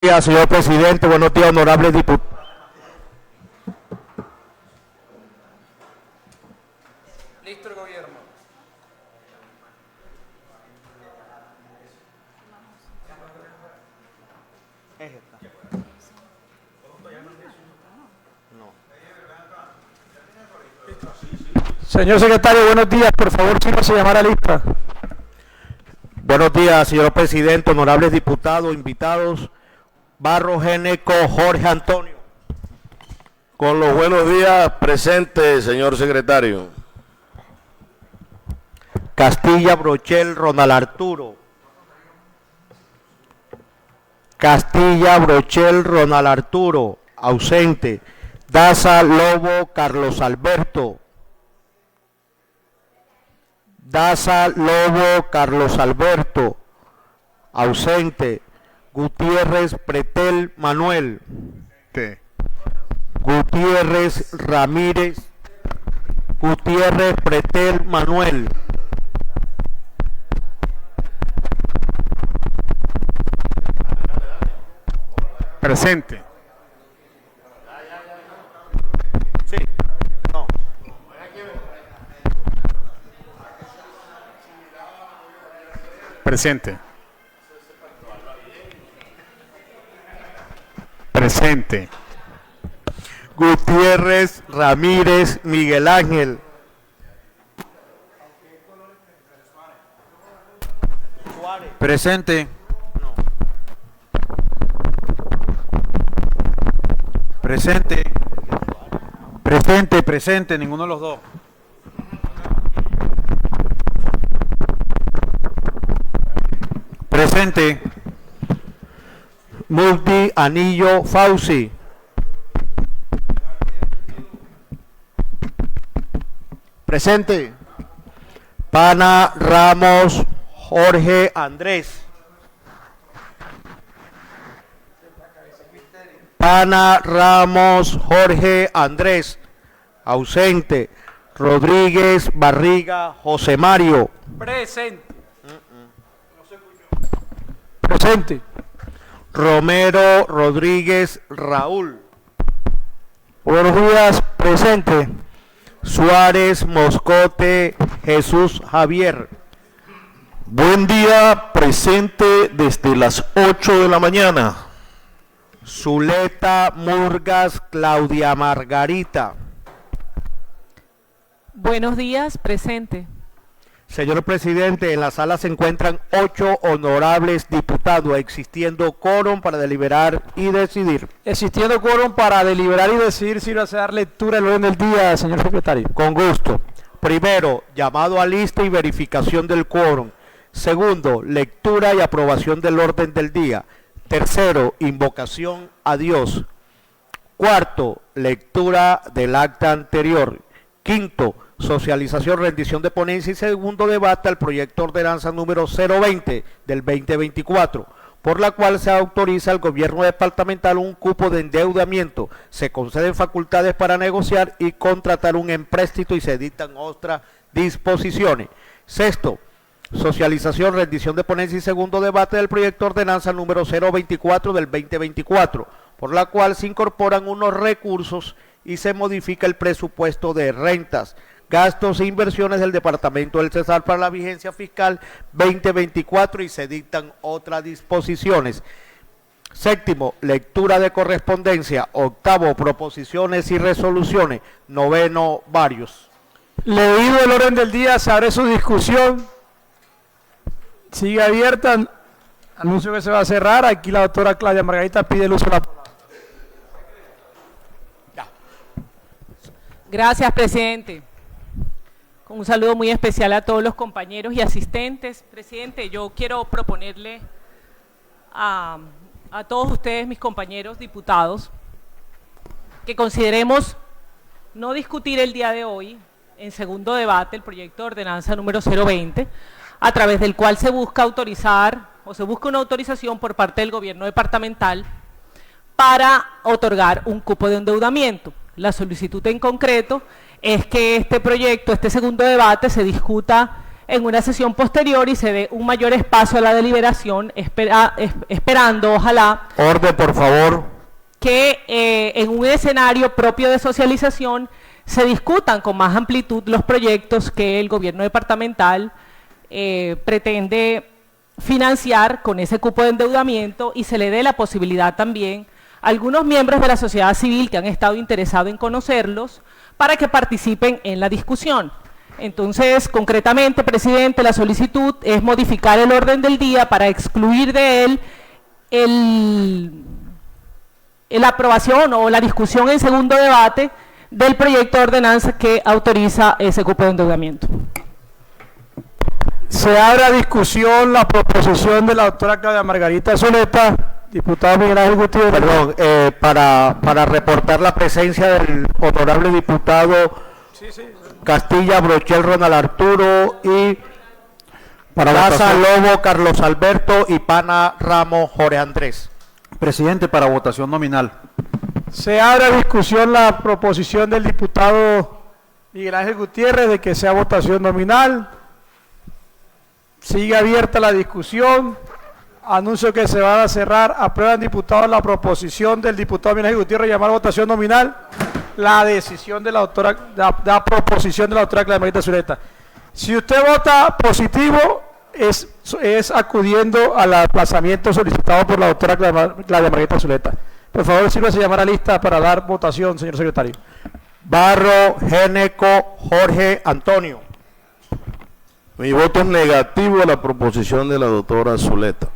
días, señor presidente. Buenos días, honorables diputados. Listo el gobierno. Señor secretario, buenos días. Por favor, sírvase a llamar a lista. Buenos días, señor presidente, honorables diputados, invitados. Barros Géneco Jorge Antonio. Con los buenos días, presente, señor secretario. Castilla Brochel Ronald Arturo. Castilla Brochel Ronald Arturo, ausente. Daza Lobo Carlos Alberto. Daza Lobo Carlos Alberto, ausente. Gutiérrez Pretel Manuel. Gutiérrez Ramírez. Gutiérrez Pretel Manuel. Presente. Sí. No. Presente. Presente. Gutiérrez Ramírez Miguel Ángel. Presente. Presente. Presente, ninguno de los dos. Presente. Multi Anillo Fauci. Presente. Pana Ramos Jorge Andrés. Pana Ramos Jorge Andrés, ausente. Rodríguez Barriga José Mario. Presente. Presente. Romero Rodríguez Raúl. Buenos días, presente. Suárez Moscote Jesús Javier. Buen día, presente desde las 8 de la mañana. Zuleta Murgas Claudia Margarita. Buenos días, presente. Señor presidente, en la sala se encuentran 8 honorables diputados, existiendo quórum para deliberar y decidir. Existiendo quórum para deliberar y decidir si va a dar lectura del orden del día, señor secretario. Con gusto. Primero, llamado a lista y verificación del quórum. Segundo, lectura y aprobación del orden del día. Tercero, invocación a Dios. Cuarto, lectura del acta anterior. Quinto, socialización, rendición de ponencia y segundo debate al proyecto ordenanza número 020 del 2024, por la cual se autoriza al gobierno departamental un cupo de endeudamiento, se conceden facultades para negociar y contratar un empréstito y se dictan otras disposiciones. Sexto, socialización, rendición de ponencia y segundo debate del proyecto ordenanza número 024 del 2024, por la cual se incorporan unos recursos y se modifica el presupuesto de rentas, gastos e inversiones del Departamento del Cesar para la vigencia fiscal 2024 y se dictan otras disposiciones. Séptimo, lectura de correspondencia. Octavo, proposiciones y resoluciones. Noveno, varios. Leído el orden del día, se abre su discusión. Sigue abierta. Anuncio que se va a cerrar. Aquí la doctora Claudia Margarita pide el uso de la palabra. Gracias, presidente. Un saludo muy especial a todos los compañeros y asistentes. Presidente, yo quiero proponerle a todos ustedes, mis compañeros diputados, que consideremos no discutir el día de hoy, en segundo debate, el proyecto de ordenanza número 020, a través del cual se busca autorizar o se busca una autorización por parte del gobierno departamental para otorgar un cupo de endeudamiento. La solicitud en concreto es que este proyecto, este segundo debate, se discuta en una sesión posterior y se dé un mayor espacio a la deliberación, esperando, ojalá, Orden, por favor. que en un escenario propio de socialización se discutan con más amplitud los proyectos que el gobierno departamental pretende financiar con ese cupo de endeudamiento y se le dé la posibilidad también a algunos miembros de la sociedad civil que han estado interesados en conocerlos para que participen en la discusión. Entonces, concretamente, presidente, la solicitud es modificar el orden del día para excluir de él la aprobación o la discusión en segundo debate del proyecto de ordenanza que autoriza ese cupo de endeudamiento. Se abre a discusión la proposición de la doctora Claudia Margarita Zuleta, diputado Miguel Ángel Gutiérrez. Perdón, para reportar la presencia del honorable diputado Castilla Brochel Ronald Arturo y Daza Lobo Carlos Alberto y Pana Ramos Jorge Andrés. Presidente, para votación nominal. Se abre a discusión la proposición del diputado Miguel Ángel Gutiérrez de que sea votación nominal. Sigue abierta la discusión. Anuncio que se va a cerrar. Aprueban diputados la proposición del diputado Miguel Ángel Gutiérrez llamar votación nominal. La decisión de la doctora, la proposición de la doctora Claudia Margarita Zuleta. Si usted vota positivo, es acudiendo al aplazamiento solicitado por la doctora Claudia Margarita Zuleta. Por favor, sírvase llamar a lista para dar votación, señor secretario. Barro Géneco Jorge Antonio. Mi voto es negativo a la proposición de la doctora Zuleta.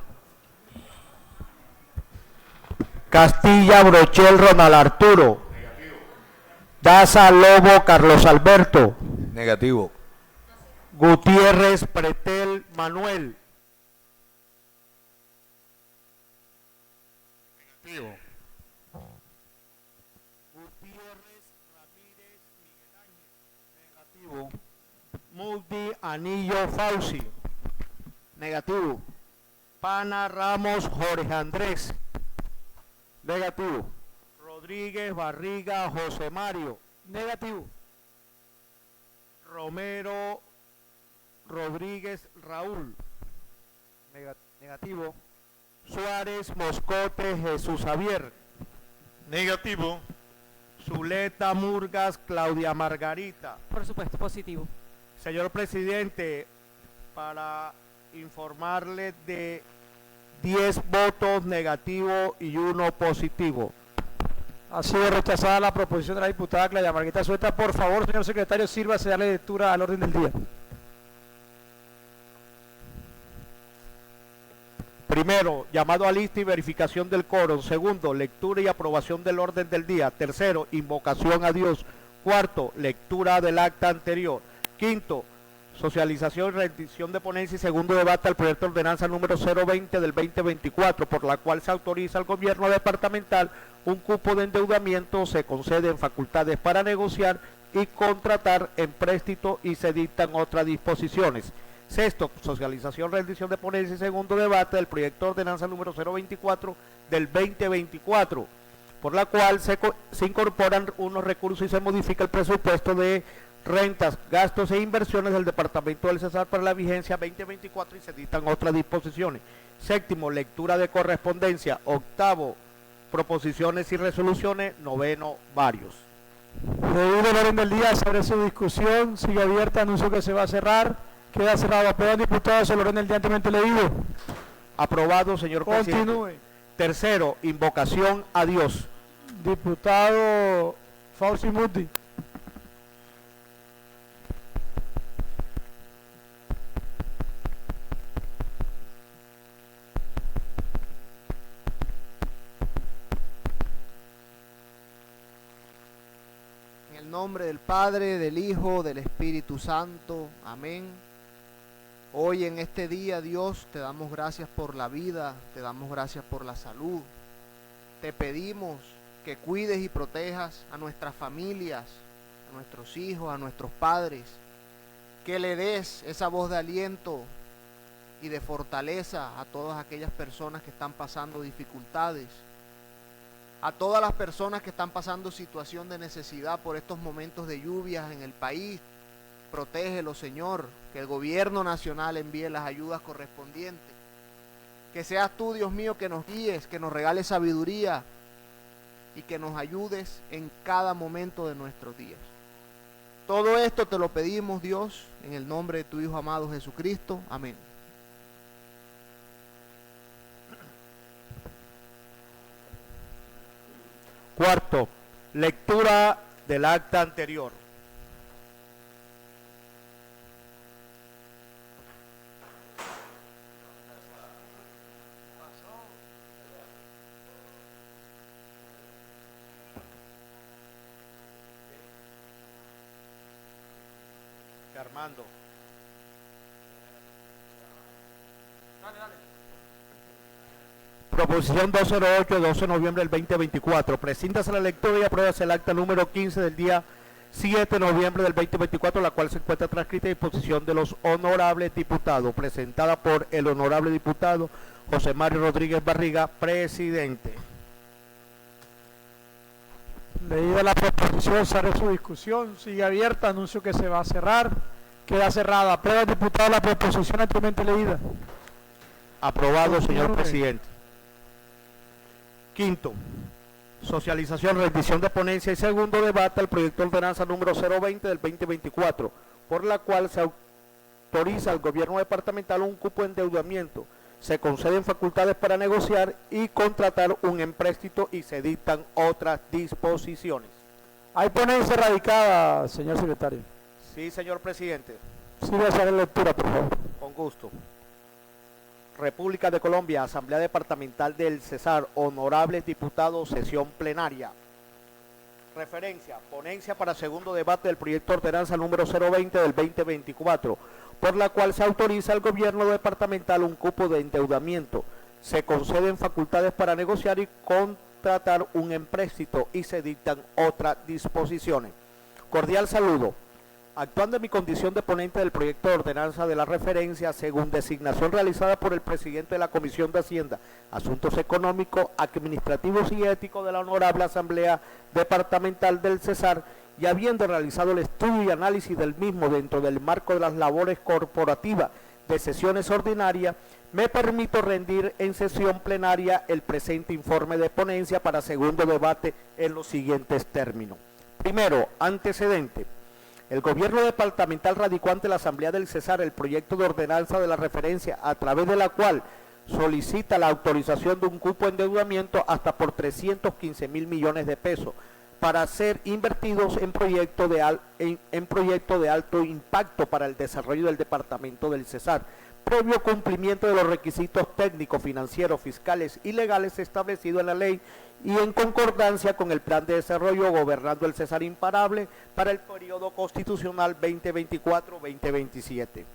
Castilla Brochel Ronald Arturo. Daza Lobo Carlos Alberto. Negativo. Gutiérrez Pretel Manuel. Negativo. Gutiérrez Ramírez Miguel Ángel. Negativo. Multi Anillo Fauci. Negativo. Pana Ramos Jorge Andrés. Negativo. Rodríguez Barriga José Mario. Negativo. Romero Rodríguez Raúl. Negativo. Suárez Moscote Jesús Javier. Negativo. Zuleta Murgas Claudia Margarita. Por supuesto, positivo. Señor presidente, para informarle de 10 votos negativos y 1 positivo. Ha sido rechazada la proposición de la diputada Claudia Margarita Zuleta. Por favor, señor secretario, sírvase darle lectura al orden del día. Primero, llamado a lista y verificación del quórum. Segundo, lectura y aprobación del orden del día. Tercero, invocación a Dios. Cuarto, lectura del acta anterior. Quinto, socialización y rendición de ponencia y segundo debate al proyecto de ordenanza número 020 del 2024, por la cual se autoriza al gobierno departamental un cupo de endeudamiento, se conceden facultades para negociar y contratar empréstito y se dictan otras disposiciones. Sexto, socialización, rendición de ponencia y segundo debate del proyecto de ordenanza número 024 del 2024, por la cual se incorporan unos recursos y se modifica el presupuesto de rentas, gastos e inversiones del Departamento del Cesar para la vigencia 2024 y se dictan otras disposiciones. Séptimo, lectura de correspondencia. Octavo, proposiciones y resoluciones. Noveno, varios. Debido al orden del día, se abre su discusión. Sigue abierta. Anuncio que se va a cerrar. Queda cerrado. Aprueban diputados el orden del día anteriormente leído. Aprobado, señor presidente. Continúe. Tercero, invocación a Dios. Diputado Fauci Muti. En el nombre del Padre, del Hijo, del Espíritu Santo. Amén. Hoy en este día, Dios, te damos gracias por la vida, te damos gracias por la salud. Te pedimos que cuides y protejas a nuestras familias, a nuestros hijos, a nuestros padres. Que le des esa voz de aliento y de fortaleza a todas aquellas personas que están pasando dificultades. A todas las personas que están pasando situación de necesidad por estos momentos de lluvias en el país. protégelo, Señor, que el gobierno nacional envíe las ayudas correspondientes. Que seas tú, Dios mío, que nos guíes, que nos regales sabiduría y que nos ayudes en cada momento de nuestros días. Todo esto te lo pedimos, Dios, en el nombre de tu Hijo amado Jesucristo. Amén. Cuarto, lectura del acta anterior. Armando. Proposición 208, 12 de noviembre del 2024. Preséntase la lectura y apruébase el acta número 15 del día 7 de noviembre del 2024, la cual se encuentra transcrita a disposición de los honorables diputados, presentada por el honorable diputado José Mario Rodríguez Barriga, presidente. Leída la proposición, se abre su discusión. Sigue abierta. Anuncio que se va a cerrar. Queda cerrada. Aprueba el diputado la proposición anteriormente leída. Aprobado, señor presidente. Quinto, socialización, rendición de ponencia y segundo debate al proyecto de ordenanza número 020 del 2024, por la cual se autoriza al gobierno departamental un cupo de endeudamiento, se conceden facultades para negociar y contratar un empréstito y se dictan otras disposiciones. Hay ponencia radicada, señor secretario. Sí, señor presidente. Sí, voy a hacer la lectura, por favor. Con gusto. República de Colombia, Asamblea Departamental del Cesar, honorables diputados, sesión plenaria. Referencia, ponencia para segundo debate del proyecto de ordenanza número 020 del 2024, por la cual se autoriza al gobierno departamental un cupo de endeudamiento, se conceden facultades para negociar y contratar un empréstito y se dictan otras disposiciones. Cordial saludo. Actuando en mi condición de ponente del proyecto de ordenanza de la referencia, según designación realizada por el presidente de la Comisión de Hacienda, Asuntos Económicos, Administrativos y Éticos de la Honorable Asamblea Departamental del Cesar, y habiendo realizado el estudio y análisis del mismo dentro del marco de las labores corporativas de sesiones ordinarias, me permito rendir en sesión plenaria el presente informe de ponencia para segundo debate en los siguientes términos. Primero, antecedente. El gobierno departamental radicó ante la Asamblea del Cesar el proyecto de ordenanza de la referencia, a través de la cual solicita la autorización de un cupo de endeudamiento hasta por 315.000 millones de pesos para ser invertidos en proyectos de alto impacto para el desarrollo del departamento del Cesar, previo cumplimiento de los requisitos técnicos, financieros, fiscales y legales establecidos en la ley y en concordancia con el Plan de Desarrollo Gobernando el Cesar Imparable para el periodo constitucional 2024-2027.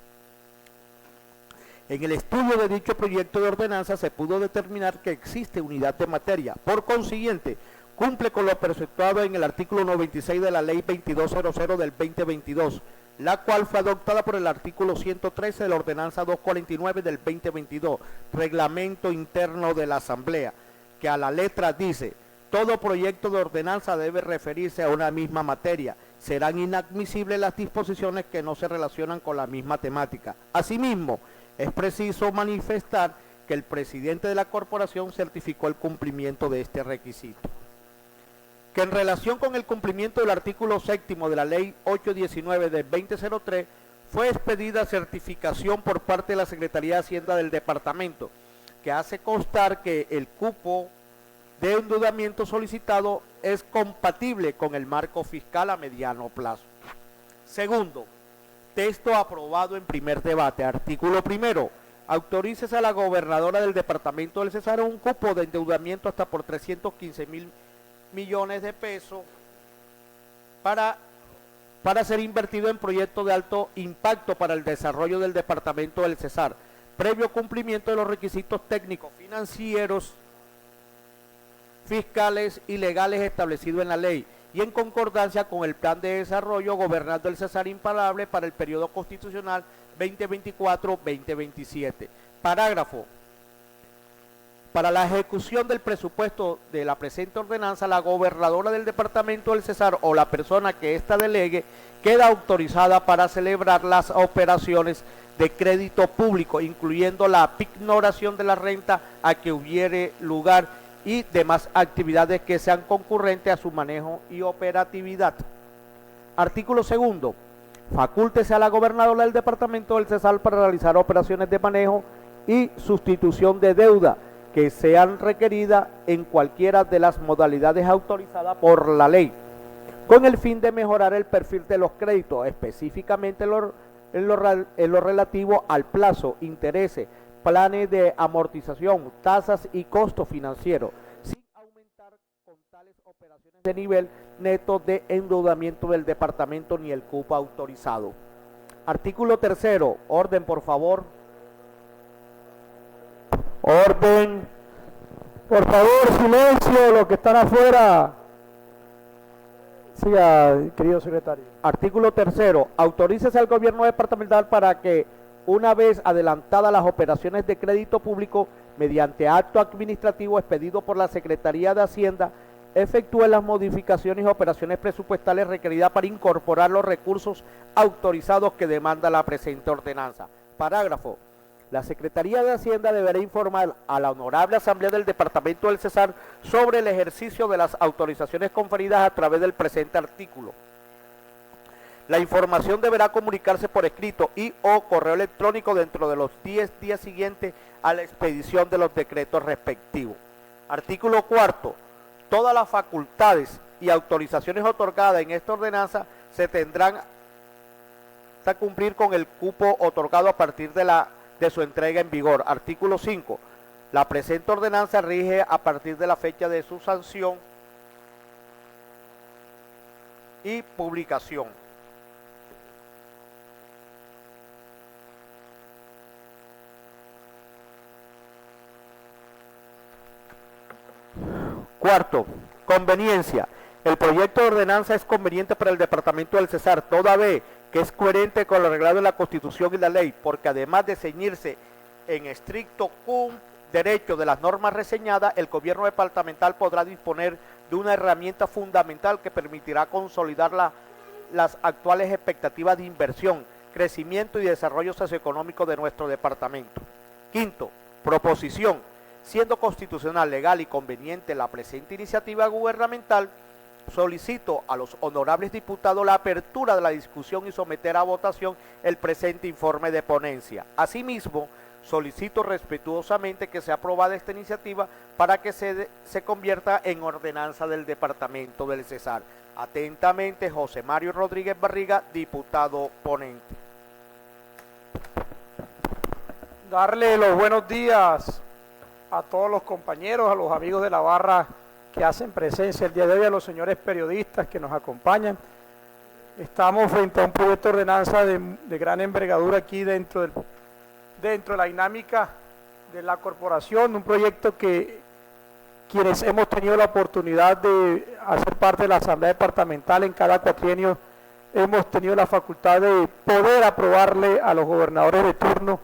En el estudio de dicho proyecto de ordenanza se pudo determinar que existe unidad de materia. Por consiguiente, cumple con lo preceptuado en el artículo 96 de la Ley 2200 del 2022, la cual fue adoptada por el artículo 113 de la Ordenanza 249 del 2022, Reglamento Interno de la Asamblea, que a la letra dice: todo proyecto de ordenanza debe referirse a una misma materia. Serán inadmisibles las disposiciones que no se relacionan con la misma temática. Asimismo, es preciso manifestar que el presidente de la corporación certificó el cumplimiento de este requisito. Que en relación con el cumplimiento del artículo 7º de la Ley 819 del 2003, fue expedida certificación por parte de la Secretaría de Hacienda del Departamento, que hace constar que el cupo de endeudamiento solicitado es compatible con el marco fiscal a mediano plazo. Segundo, texto aprobado en primer debate. Artículo primero, autorícese a la gobernadora del Departamento del Cesar un cupo de endeudamiento hasta por 315.000 millones de pesos para ser invertido en proyectos de alto impacto para el desarrollo del Departamento del Cesar, previo cumplimiento de los requisitos técnicos, financieros, fiscales y legales establecidos en la ley y en concordancia con el Plan de Desarrollo Gobernando el Cesar Imparable para el periodo constitucional 2024-2027. Para la ejecución del presupuesto de la presente ordenanza, la gobernadora del departamento del Cesar o la persona que ésta delegue queda autorizada para celebrar las operaciones de crédito público, incluyendo la pignoración de la renta a que hubiere lugar y demás actividades que sean concurrentes a su manejo y operatividad. Artículo segundo. Facúltese a la gobernadora del departamento del Cesar para realizar operaciones de manejo y sustitución de deuda que sean requeridas en cualquiera de las modalidades autorizadas por la ley, con el fin de mejorar el perfil de los créditos, específicamente en lo relativo al plazo, intereses, planes de amortización, tasas y costos financieros, sin aumentar con tales operaciones de nivel neto de endeudamiento del departamento ni el cupo autorizado. Artículo tercero. Orden, por favor. Orden. Por favor, silencio, los que están afuera. Siga, querido secretario. Artículo tercero. Autorícese al gobierno departamental para que, una vez adelantadas las operaciones de crédito público, mediante acto administrativo expedido por la Secretaría de Hacienda, efectúe las modificaciones y operaciones presupuestales requeridas para incorporar los recursos autorizados que demanda la presente ordenanza. Parágrafo. La Secretaría de Hacienda deberá informar a la Honorable Asamblea del Departamento del Cesar sobre el ejercicio de las autorizaciones conferidas a través del presente artículo. La información deberá comunicarse por escrito y o correo electrónico dentro de los 10 días siguientes a la expedición de los decretos respectivos. Artículo cuarto. Todas las facultades y autorizaciones otorgadas en esta ordenanza se tendrán a cumplir con el cupo otorgado a partir de su entrega en vigor. Artículo 5. La presente ordenanza rige a partir de la fecha de su sanción y publicación. Cuarto, conveniencia. El proyecto de ordenanza es conveniente para el departamento del Cesar, toda vez que es coherente con lo reglado en la Constitución y la ley, porque además de ceñirse en estricto derecho de las normas reseñadas, el gobierno departamental podrá disponer de una herramienta fundamental que permitirá consolidar las actuales expectativas de inversión, crecimiento y desarrollo socioeconómico de nuestro departamento. Quinto, proposición. Siendo constitucional, legal y conveniente la presente iniciativa gubernamental, solicito a los honorables diputados la apertura de la discusión y someter a votación el presente informe de ponencia. Asimismo, solicito respetuosamente que sea aprobada esta iniciativa para que se convierta en ordenanza del Departamento del Cesar. Atentamente, José Mario Rodríguez Barriga, diputado ponente. Darle los buenos días a todos los compañeros, a los amigos de la barra que hacen presencia el día de hoy, a los señores periodistas que nos acompañan. Estamos frente a un proyecto de ordenanza de gran envergadura aquí dentro de la dinámica de la corporación, un proyecto que quienes hemos tenido la oportunidad de hacer parte de la Asamblea Departamental en cada cuatrienio, hemos tenido la facultad de poder aprobarle a los gobernadores de turno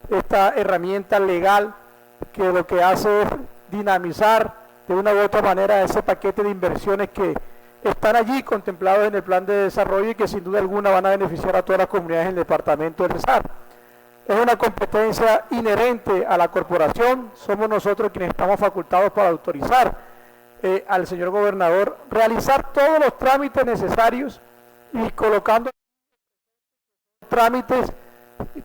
esta herramienta legal que lo que hace es dinamizar de una u otra manera ese paquete de inversiones que están allí contemplados en el plan de desarrollo y que sin duda alguna van a beneficiar a todas las comunidades del departamento del Cesar. Es una competencia inherente a la corporación, somos nosotros quienes estamos facultados para autorizar al señor gobernador realizar todos los trámites necesarios y colocando trámites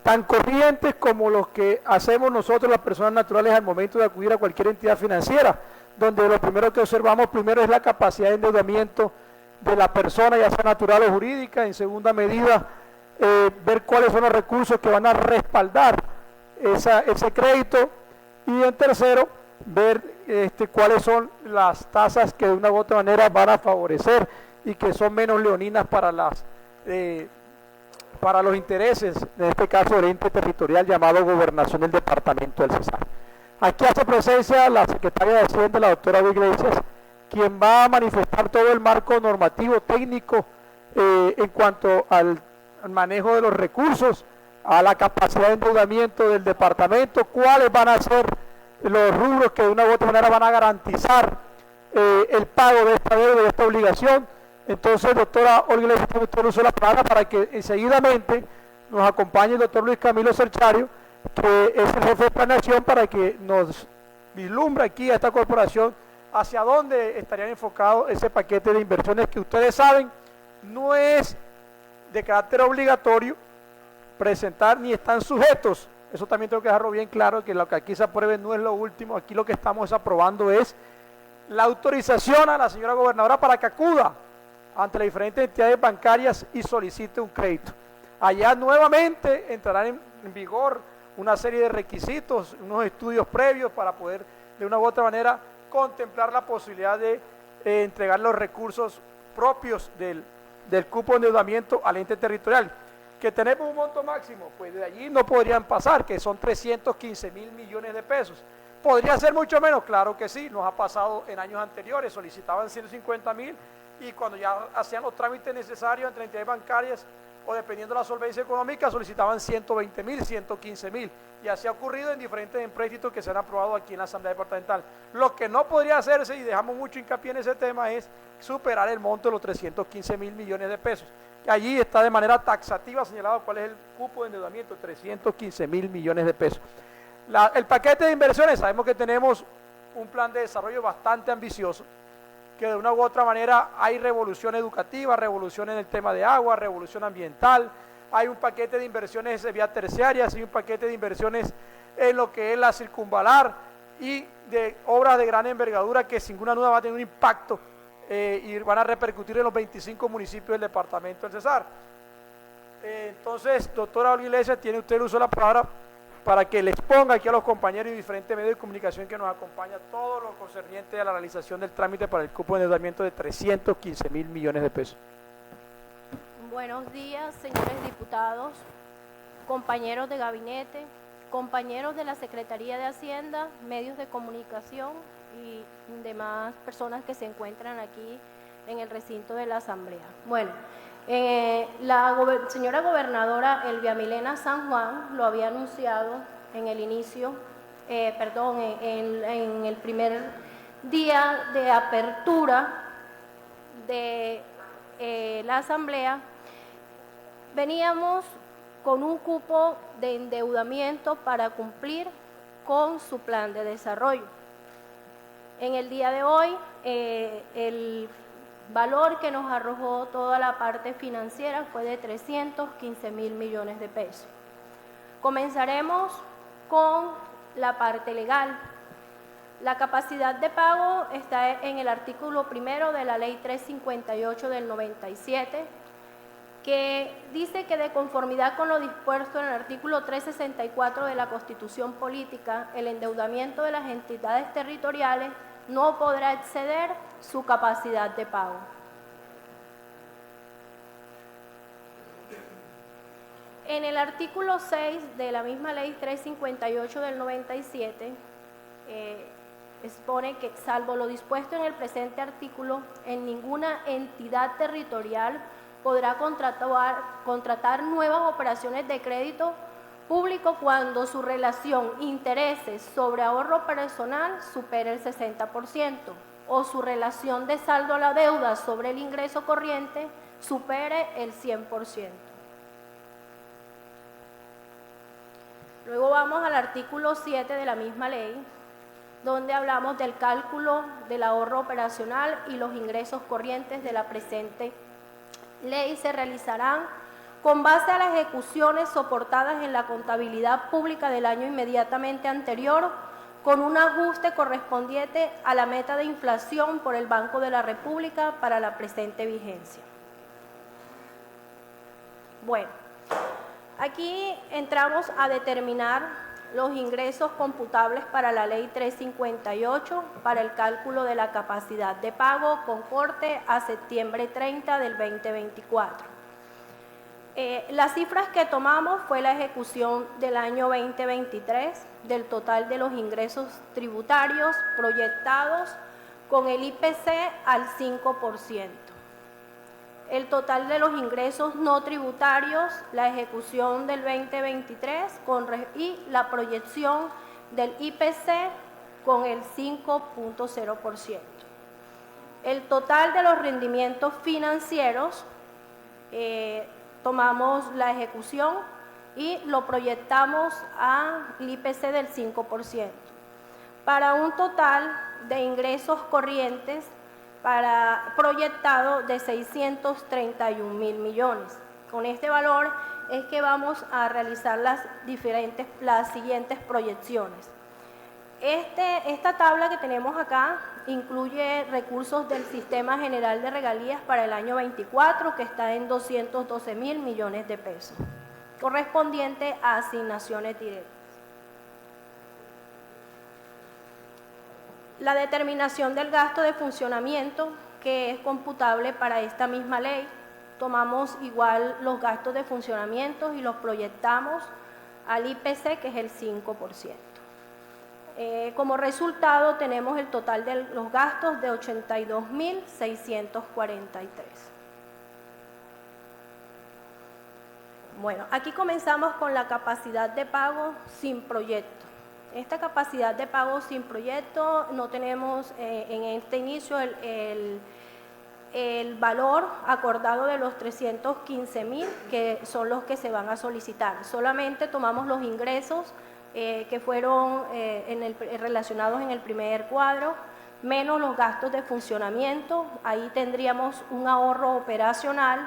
tan corrientes como los que hacemos nosotros las personas naturales al momento de acudir a cualquier entidad financiera, donde lo primero que observamos primero es la capacidad de endeudamiento de la persona, ya sea natural o jurídica. En segunda medida, ver cuáles son los recursos que van a respaldar ese crédito, y en tercero, ver cuáles son las tasas que de una u otra manera van a favorecer y que son menos leoninas para los intereses, en este caso del ente territorial llamado Gobernación del Departamento del Cesar. Aquí hace presencia la secretaria de Hacienda, la doctora Iglesias, quien va a manifestar todo el marco normativo técnico en cuanto al manejo de los recursos, a la capacidad de endeudamiento del departamento, cuáles van a ser los rubros que de una u otra manera van a garantizar el pago de esta deuda, de esta obligación. Entonces, doctora Olga Iglesias, tiene usted el uso de la palabra para que seguidamente nos acompañe el doctor Luis Camilo Cerchario, que es el jefe de planeación, para que nos vislumbre aquí a esta corporación hacia dónde estarían enfocados ese paquete de inversiones que ustedes saben no es de carácter obligatorio presentar ni están sujetos. Eso también tengo que dejarlo bien claro, que lo que aquí se apruebe no es lo último. Aquí lo que estamos aprobando es la autorización a la señora gobernadora para que acuda ante las diferentes entidades bancarias y solicite un crédito. Allá nuevamente entrarán en vigor una serie de requisitos, unos estudios previos para poder de una u otra manera contemplar la posibilidad de entregar los recursos propios del cupo de endeudamiento al ente territorial. Que tenemos un monto máximo, pues de allí no podrían pasar, que son 315.000 millones de pesos. ¿Podría ser mucho menos? Claro que sí, nos ha pasado en años anteriores, solicitaban 150.000 y cuando ya hacían los trámites necesarios entre entidades bancarias o dependiendo de la solvencia económica, solicitaban 120.000, 115.000, y así ha ocurrido en diferentes empréstitos que se han aprobado aquí en la Asamblea Departamental. Lo que no podría hacerse, y dejamos mucho hincapié en ese tema, es superar el monto de los 315.000 millones de pesos. Allí está de manera taxativa señalado cuál es el cupo de endeudamiento, 315.000 millones de pesos. El paquete de inversiones, sabemos que tenemos un plan de desarrollo bastante ambicioso, que de una u otra manera hay revolución educativa, revolución en el tema de agua, revolución ambiental, hay un paquete de inversiones de vías terciarias, hay un paquete de inversiones en lo que es la circunvalar y de obras de gran envergadura que sin ninguna duda va a tener un impacto y van a repercutir en los 25 municipios del departamento del Cesar. Entonces, doctora Olga Iglesias, tiene usted el uso de la palabra para que le exponga aquí a los compañeros y diferentes medios de comunicación que nos acompañan todo lo concerniente a la realización del trámite para el cupo de endeudamiento de 315.000 millones de pesos. Buenos días, señores diputados, compañeros de gabinete, compañeros de la Secretaría de Hacienda, medios de comunicación y demás personas que se encuentran aquí en el recinto de la Asamblea. Bueno, la señora gobernadora Elvia Milena San Juan lo había anunciado en el inicio, en el primer día de apertura de la Asamblea. Veníamos con un cupo de endeudamiento para cumplir con su plan de desarrollo. En el día de hoy, el valor que nos arrojó toda la parte financiera fue de 315.000 millones de pesos. Comenzaremos con la parte legal. La capacidad de pago está en el artículo 1 de la Ley 358 del 97, que dice que de conformidad con lo dispuesto en el artículo 364 de la Constitución Política, el endeudamiento de las entidades territoriales no podrá exceder su capacidad de pago. En el artículo 6 de la misma Ley 358 del 97, expone que, salvo lo dispuesto en el presente artículo, en ninguna entidad territorial podrá contratar nuevas operaciones de crédito público cuando su relación intereses sobre ahorro personal supere el 60% o su relación de saldo a la deuda sobre el ingreso corriente supere el 100%. Luego vamos al artículo 7 de la misma ley, donde hablamos del cálculo del ahorro operacional y los ingresos corrientes de la presente ley se realizarán con base a las ejecuciones soportadas en la contabilidad pública del año inmediatamente anterior, con un ajuste correspondiente a la meta de inflación por el Banco de la República para la presente vigencia. Bueno, aquí entramos a determinar los ingresos computables para la Ley 358 para el cálculo de la capacidad de pago con corte a septiembre 30 del 2024. Las cifras que tomamos fue la ejecución del año 2023 del total de los ingresos tributarios proyectados con el IPC al 5%. El total de los ingresos no tributarios, la ejecución del 2023 y la proyección del IPC con el 5.0%. El total de los rendimientos financieros, tomamos la ejecución y lo proyectamos al IPC del 5%, para un total de ingresos corrientes proyectado de 631.000 millones. Con este valor es que vamos a realizar las siguientes proyecciones. Esta tabla que tenemos acá incluye recursos del Sistema General de Regalías para el año 24, que está en 212.000 millones de pesos, correspondiente a asignaciones directas. La determinación del gasto de funcionamiento, que es computable para esta misma ley, tomamos igual los gastos de funcionamiento y los proyectamos al IPC, que es el 5%. Como resultado tenemos el total de los gastos de 82.643. Bueno, aquí comenzamos con la capacidad de pago sin proyecto. Esta capacidad de pago sin proyecto no tenemos en este inicio el valor acordado de los 315.000, que son los que se van a solicitar. Solamente tomamos los ingresos que fueron relacionados en el primer cuadro, menos los gastos de funcionamiento. Ahí tendríamos un ahorro operacional,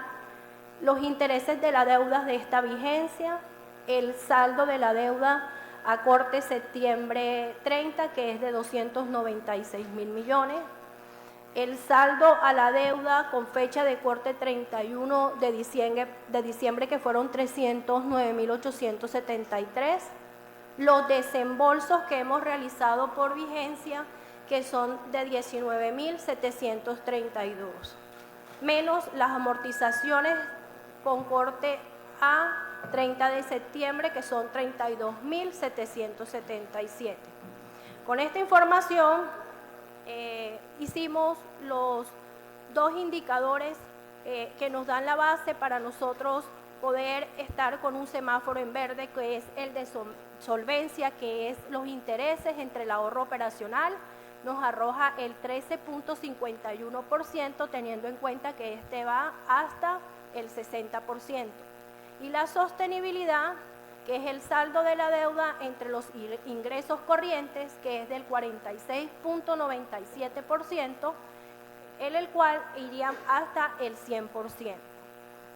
los intereses de la deuda de esta vigencia, el saldo de la deuda a corte septiembre 30, que es de 296.000 millones, el saldo a la deuda con fecha de corte 31 de diciembre, que fueron 309.873, los desembolsos que hemos realizado por vigencia, que son de 19.732, menos las amortizaciones con corte a 30 de septiembre, que son 32.777. Con esta información hicimos los dos indicadores que nos dan la base para nosotros poder estar con un semáforo en verde, que es el de solvencia, que es los intereses entre el ahorro operacional. Nos arroja el 13.51%, teniendo en cuenta que este va hasta el 60%. Y la sostenibilidad, que es el saldo de la deuda entre los ingresos corrientes, que es del 46.97%, en el cual irían hasta el 100%.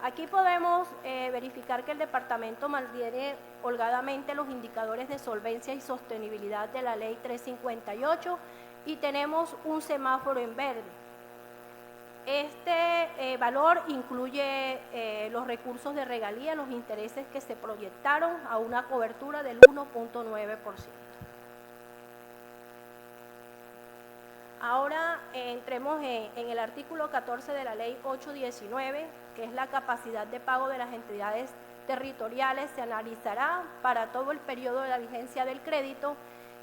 Aquí podemos verificar que el departamento mantiene holgadamente los indicadores de solvencia y sostenibilidad de la Ley 358 y tenemos un semáforo en verde. Este valor incluye los recursos de regalía, los intereses que se proyectaron a una cobertura del 1.9%. Ahora entremos en el artículo 14 de la Ley 819, que es la capacidad de pago de las entidades territoriales. Se analizará para todo el periodo de la vigencia del crédito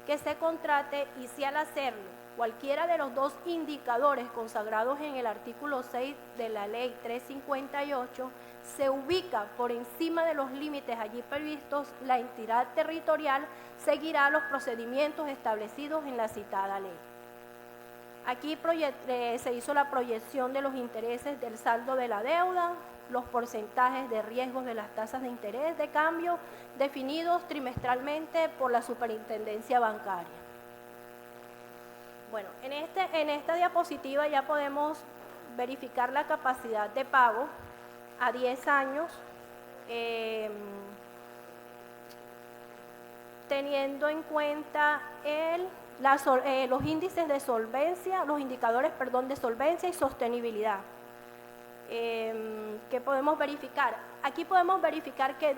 que se contrate, y si al hacerlo cualquiera de los dos indicadores consagrados en el artículo 6 de la Ley 358 se ubica por encima de los límites allí previstos, la entidad territorial seguirá los procedimientos establecidos en la citada ley. Aquí se hizo la proyección de los intereses del saldo de la deuda, los porcentajes de riesgos de las tasas de interés de cambio definidos trimestralmente por la Superintendencia Bancaria. Bueno, en esta diapositiva ya podemos verificar la capacidad de pago a 10 años, teniendo en cuenta los índices de solvencia, los indicadores, de solvencia y sostenibilidad. ¿Qué podemos verificar? Aquí podemos verificar que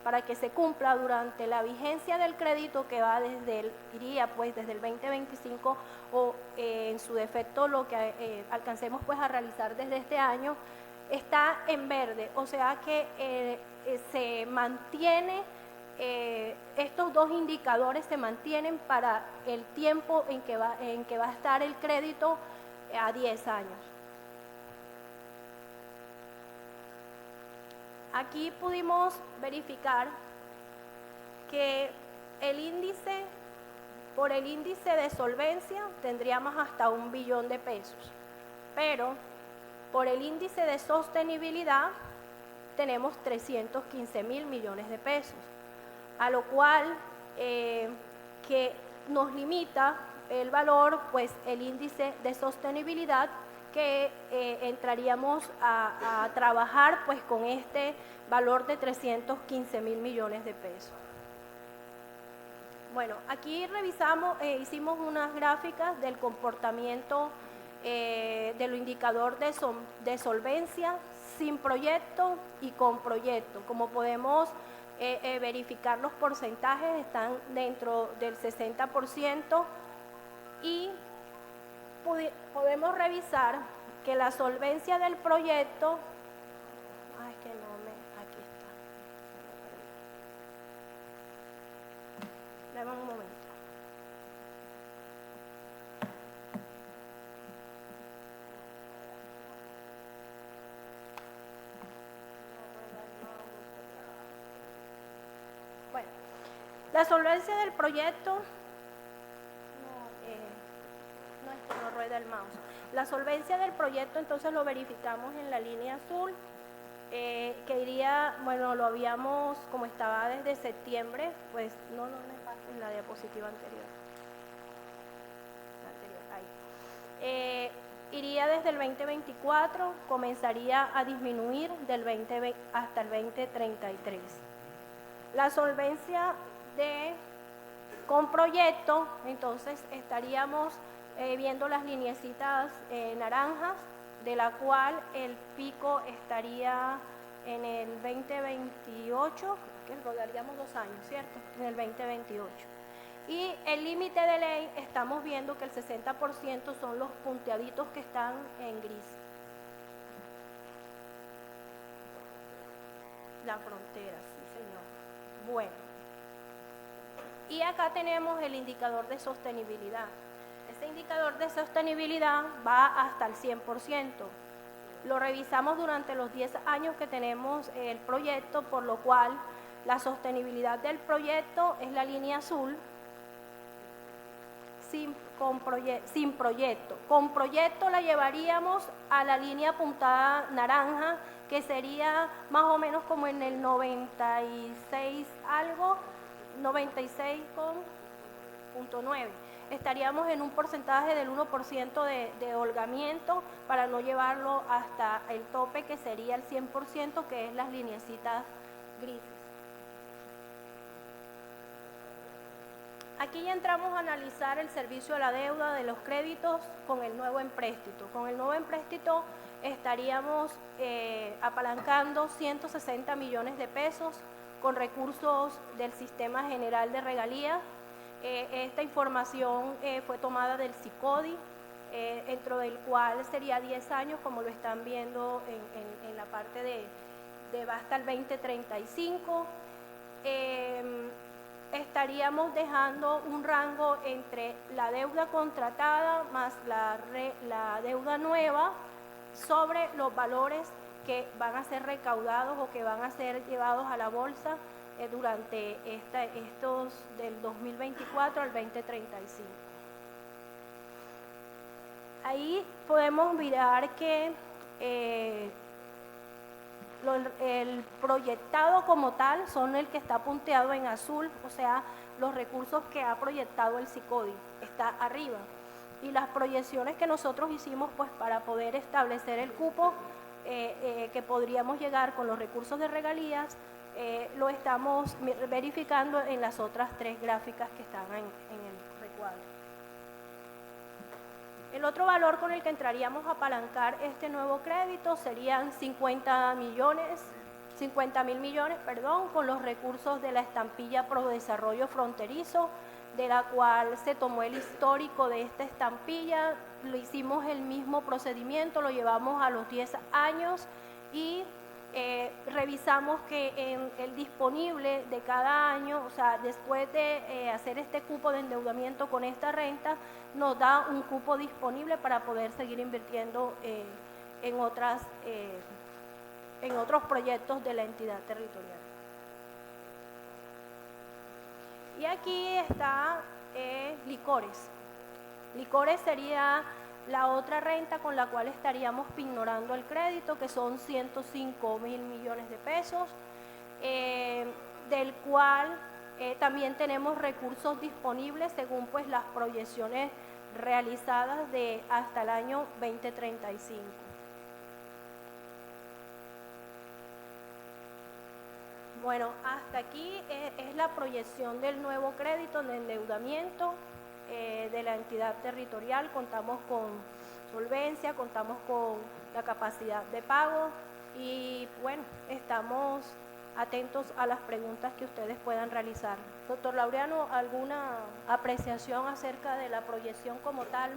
para que se cumpla durante la vigencia del crédito, que va desde el 2025 o en su defecto lo que alcancemos pues a realizar desde este año, está en verde, o sea que se mantiene, estos dos indicadores se mantienen para el tiempo en que va a estar el crédito a 10 años. Aquí pudimos verificar que el índice Por el índice de solvencia tendríamos hasta 1 billón de pesos, pero por el índice de sostenibilidad tenemos 315.000 millones de pesos, a lo cual que nos limita el valor, pues el índice de sostenibilidad que entraríamos a trabajar pues con este valor de 315.000 millones de pesos. Bueno, aquí revisamos, hicimos unas gráficas del comportamiento del indicador de solvencia sin proyecto y con proyecto. Como podemos verificar, los porcentajes están dentro del 60% y podemos revisar que la solvencia del proyecto, aquí está, dame un momento. Bueno, la solvencia del proyecto, no rueda el mouse. La solvencia del proyecto entonces lo verificamos en la línea azul, que iría, bueno, lo habíamos, como estaba desde septiembre, pues no me pasen la diapositiva anterior. Ahí. Iría desde el 2024, comenzaría a disminuir del 20 hasta el 2033. La solvencia con proyecto, entonces estaríamos viendo las lineecitas naranjas, de la cual el pico estaría en el 2028, que rodaríamos 2 años, ¿cierto? En el 2028. Y el límite de ley, estamos viendo que el 60% son los punteaditos que están en gris. La frontera, sí, señor. Bueno. Y acá tenemos el indicador de sostenibilidad. Este indicador de sostenibilidad va hasta el 100%. Lo revisamos durante los 10 años que tenemos el proyecto, por lo cual la sostenibilidad del proyecto es la línea azul, sin proyecto. Con proyecto la llevaríamos a la línea apuntada naranja, que sería más o menos como en el 96 algo, 96,9. Estaríamos en un porcentaje del 1% de holgamiento para no llevarlo hasta el tope, que sería el 100%, que es las lineecitas grises. Aquí ya entramos a analizar el servicio a la deuda de los créditos con el nuevo empréstito. Con el nuevo empréstito estaríamos apalancando 160 millones de pesos con recursos del Sistema General de Regalías. Esta información fue tomada del CICODI, dentro del cual sería 10 años, como lo están viendo en la parte de va hasta el 2035. Estaríamos dejando un rango entre la deuda contratada más la deuda nueva sobre los valores que van a ser recaudados o que van a ser llevados a la bolsa durante estos del 2024 al 2035. Ahí podemos mirar que el proyectado como tal son el que está punteado en azul, o sea, los recursos que ha proyectado el CICODI, está arriba. Y las proyecciones que nosotros hicimos pues para poder establecer el cupo que podríamos llegar con los recursos de regalías, lo estamos verificando en las otras 3 gráficas que están en el recuadro. El otro valor con el que entraríamos a apalancar este nuevo crédito serían 50.000 millones, con los recursos de la estampilla Pro Desarrollo Fronterizo, de la cual se tomó el histórico de esta estampilla, lo hicimos el mismo procedimiento, lo llevamos a los 10 años y revisamos que en el disponible de cada año, o sea, después de hacer este cupo de endeudamiento con esta renta, nos da un cupo disponible para poder seguir invirtiendo en otros proyectos de la entidad territorial. Y aquí está es licores. Licores sería la otra renta con la cual estaríamos pignorando el crédito, que son 105.000 millones de pesos, del cual también tenemos recursos disponibles según pues las proyecciones realizadas de hasta el año 2035. Bueno, hasta aquí es la proyección del nuevo crédito de endeudamiento de la entidad territorial. Contamos con solvencia, contamos con la capacidad de pago y bueno, estamos atentos a las preguntas que ustedes puedan realizar. Doctor Laureano, ¿alguna apreciación acerca de la proyección como tal?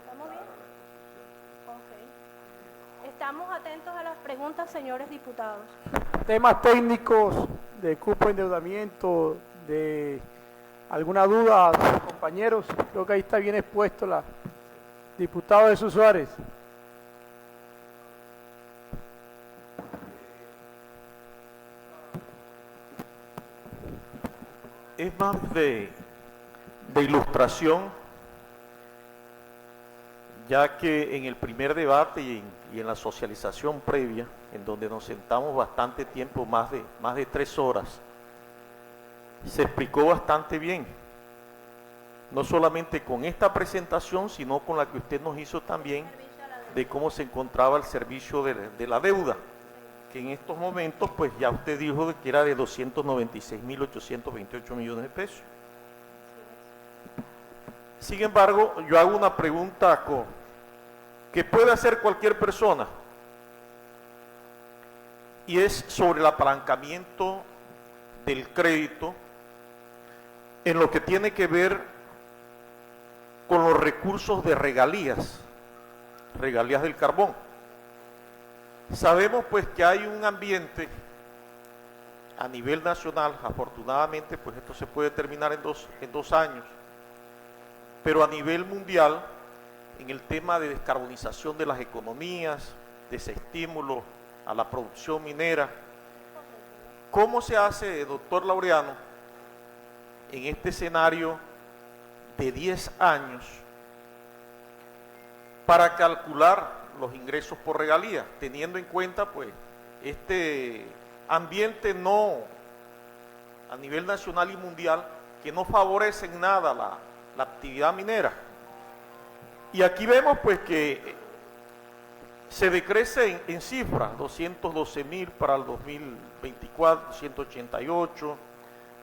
¿Estamos bien? Ok. Estamos atentos a las preguntas, señores diputados. Temas técnicos de cupo de endeudamiento, de alguna duda, compañeros. Creo que ahí está bien expuesto la diputada de Jesús Suárez. Es más de ilustración, ya que en el primer debate y en la socialización previa, en donde nos sentamos bastante tiempo, más de 3 horas, se explicó bastante bien, no solamente con esta presentación, sino con la que usted nos hizo también, de cómo se encontraba el servicio de la deuda, que en estos momentos, pues ya usted dijo que era de 296.828 millones de pesos. Sin embargo, yo hago una pregunta que puede hacer cualquier persona, y es sobre el apalancamiento del crédito en lo que tiene que ver con los recursos de regalías del carbón. Sabemos pues que hay un ambiente a nivel nacional, afortunadamente pues esto se puede terminar en dos años, pero a nivel mundial, en el tema de descarbonización de las economías, de ese estímulo a la producción minera, ¿cómo se hace, doctor Laureano, en este escenario de 10 años para calcular los ingresos por regalía, teniendo en cuenta pues este ambiente no a nivel nacional y mundial que no favorece en nada la actividad minera? Y aquí vemos pues que se decrece en cifras, 212.000 para el 2024, 188,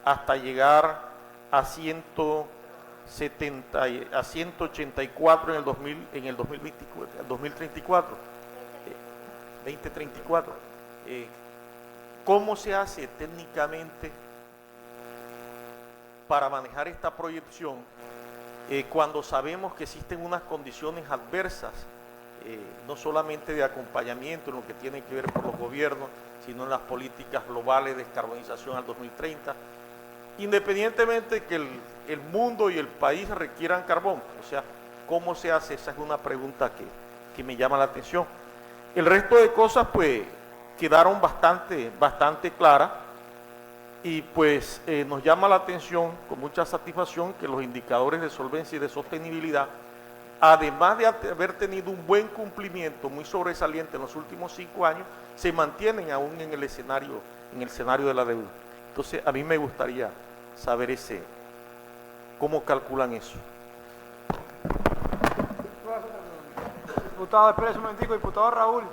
hasta llegar a 184 en el 2034. ¿Cómo se hace técnicamente para manejar esta proyección cuando sabemos que existen unas condiciones adversas, no solamente de acompañamiento en lo que tiene que ver con los gobiernos, sino en las políticas globales de descarbonización al 2030, independientemente de que el mundo y el país requieran carbón? O sea, ¿cómo se hace? Esa es una pregunta que me llama la atención. El resto de cosas pues quedaron bastante claras, y pues nos llama la atención con mucha satisfacción que los indicadores de solvencia y de sostenibilidad, además de haber tenido un buen cumplimiento muy sobresaliente en los últimos 5 años, se mantienen aún en el escenario de la deuda. Entonces a mí me gustaría saber cómo calculan eso. Diputado, espérese un momentico, diputado Raúl.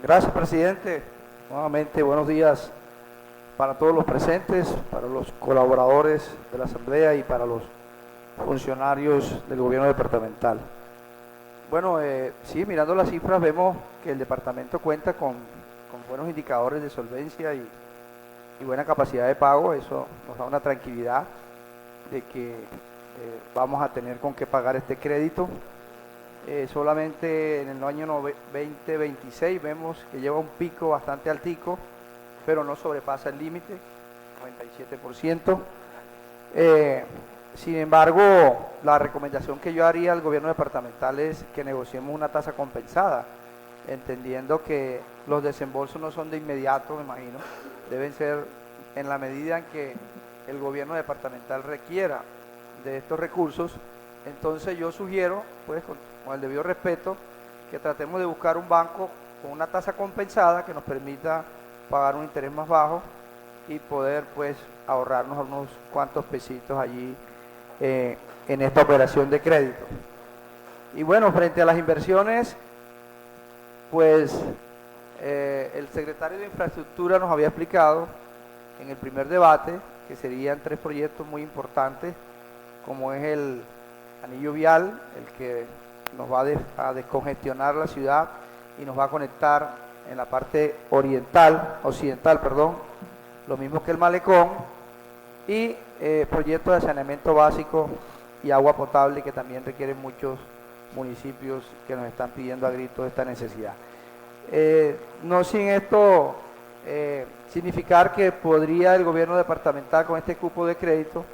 Gracias, presidente. Nuevamente, buenos días para todos los presentes, para los colaboradores de la Asamblea y para los funcionarios del gobierno departamental. Bueno, sí, mirando las cifras vemos que el departamento cuenta con buenos indicadores de solvencia y buena capacidad de pago. Eso nos da una tranquilidad de que vamos a tener con qué pagar este crédito. Solamente en el año 2026 vemos que lleva un pico bastante altico, pero no sobrepasa el límite, 97%. Sin embargo, la recomendación que yo haría al gobierno departamental es que negociemos una tasa compensada, entendiendo que los desembolsos no son de inmediato, me imagino, deben ser en la medida en que el gobierno departamental requiera de estos recursos. Entonces yo sugiero, pues con el debido respeto, que tratemos de buscar un banco con una tasa compensada que nos permita pagar un interés más bajo y poder pues ahorrarnos unos cuantos pesitos allí en esta operación de crédito. Y bueno, frente a las inversiones, pues el secretario de Infraestructura nos había explicado en el primer debate que serían 3 proyectos muy importantes, como es el anillo vial, el que nos va a descongestionar la ciudad y nos va a conectar en la parte occidental, lo mismo que el malecón, y proyectos de saneamiento básico y agua potable que también requieren muchos municipios que nos están pidiendo a gritos esta necesidad. No sin esto significar que podría el gobierno departamental con este cupo de crédito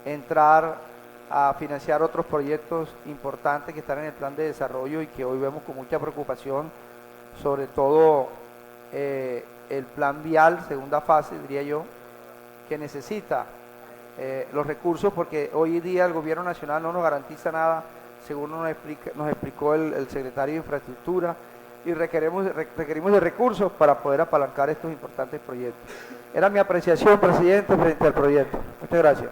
entrar a financiar otros proyectos importantes que están en el plan de desarrollo y que hoy vemos con mucha preocupación, sobre todo el plan vial, segunda fase, diría yo, que necesita los recursos, porque hoy día el gobierno nacional no nos garantiza nada, según nos explicó el secretario de Infraestructura, y requerimos de recursos para poder apalancar estos importantes proyectos. Era mi apreciación, presidente, frente al proyecto. Muchas gracias.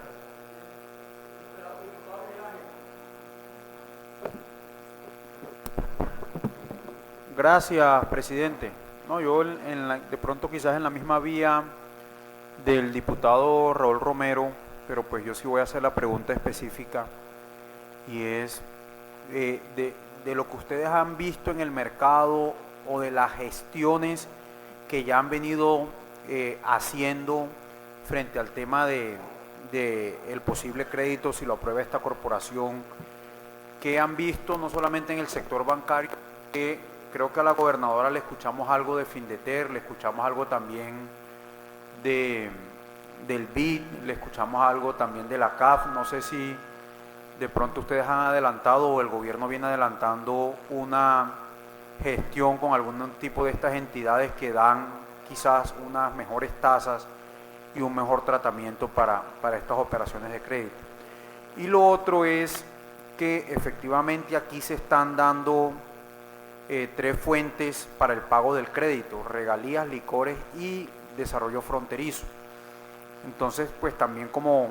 Gracias, presidente. No, yo de pronto quizás en la misma vía del diputado Raúl Romero, pero pues yo sí voy a hacer la pregunta específica, y es de lo que ustedes han visto en el mercado o de las gestiones que ya han venido haciendo frente al tema de el posible crédito si lo aprueba esta corporación, que han visto no solamente en el sector bancario, que creo que a la gobernadora le escuchamos algo de Findeter, le escuchamos algo también del BID, le escuchamos algo también de la CAF. No sé si de pronto ustedes han adelantado o el gobierno viene adelantando una gestión con algún tipo de estas entidades que dan quizás unas mejores tasas y un mejor tratamiento para estas operaciones de crédito. Y lo otro es que efectivamente aquí se están dando 3 fuentes para el pago del crédito: regalías, licores y desarrollo fronterizo. Entonces, pues también como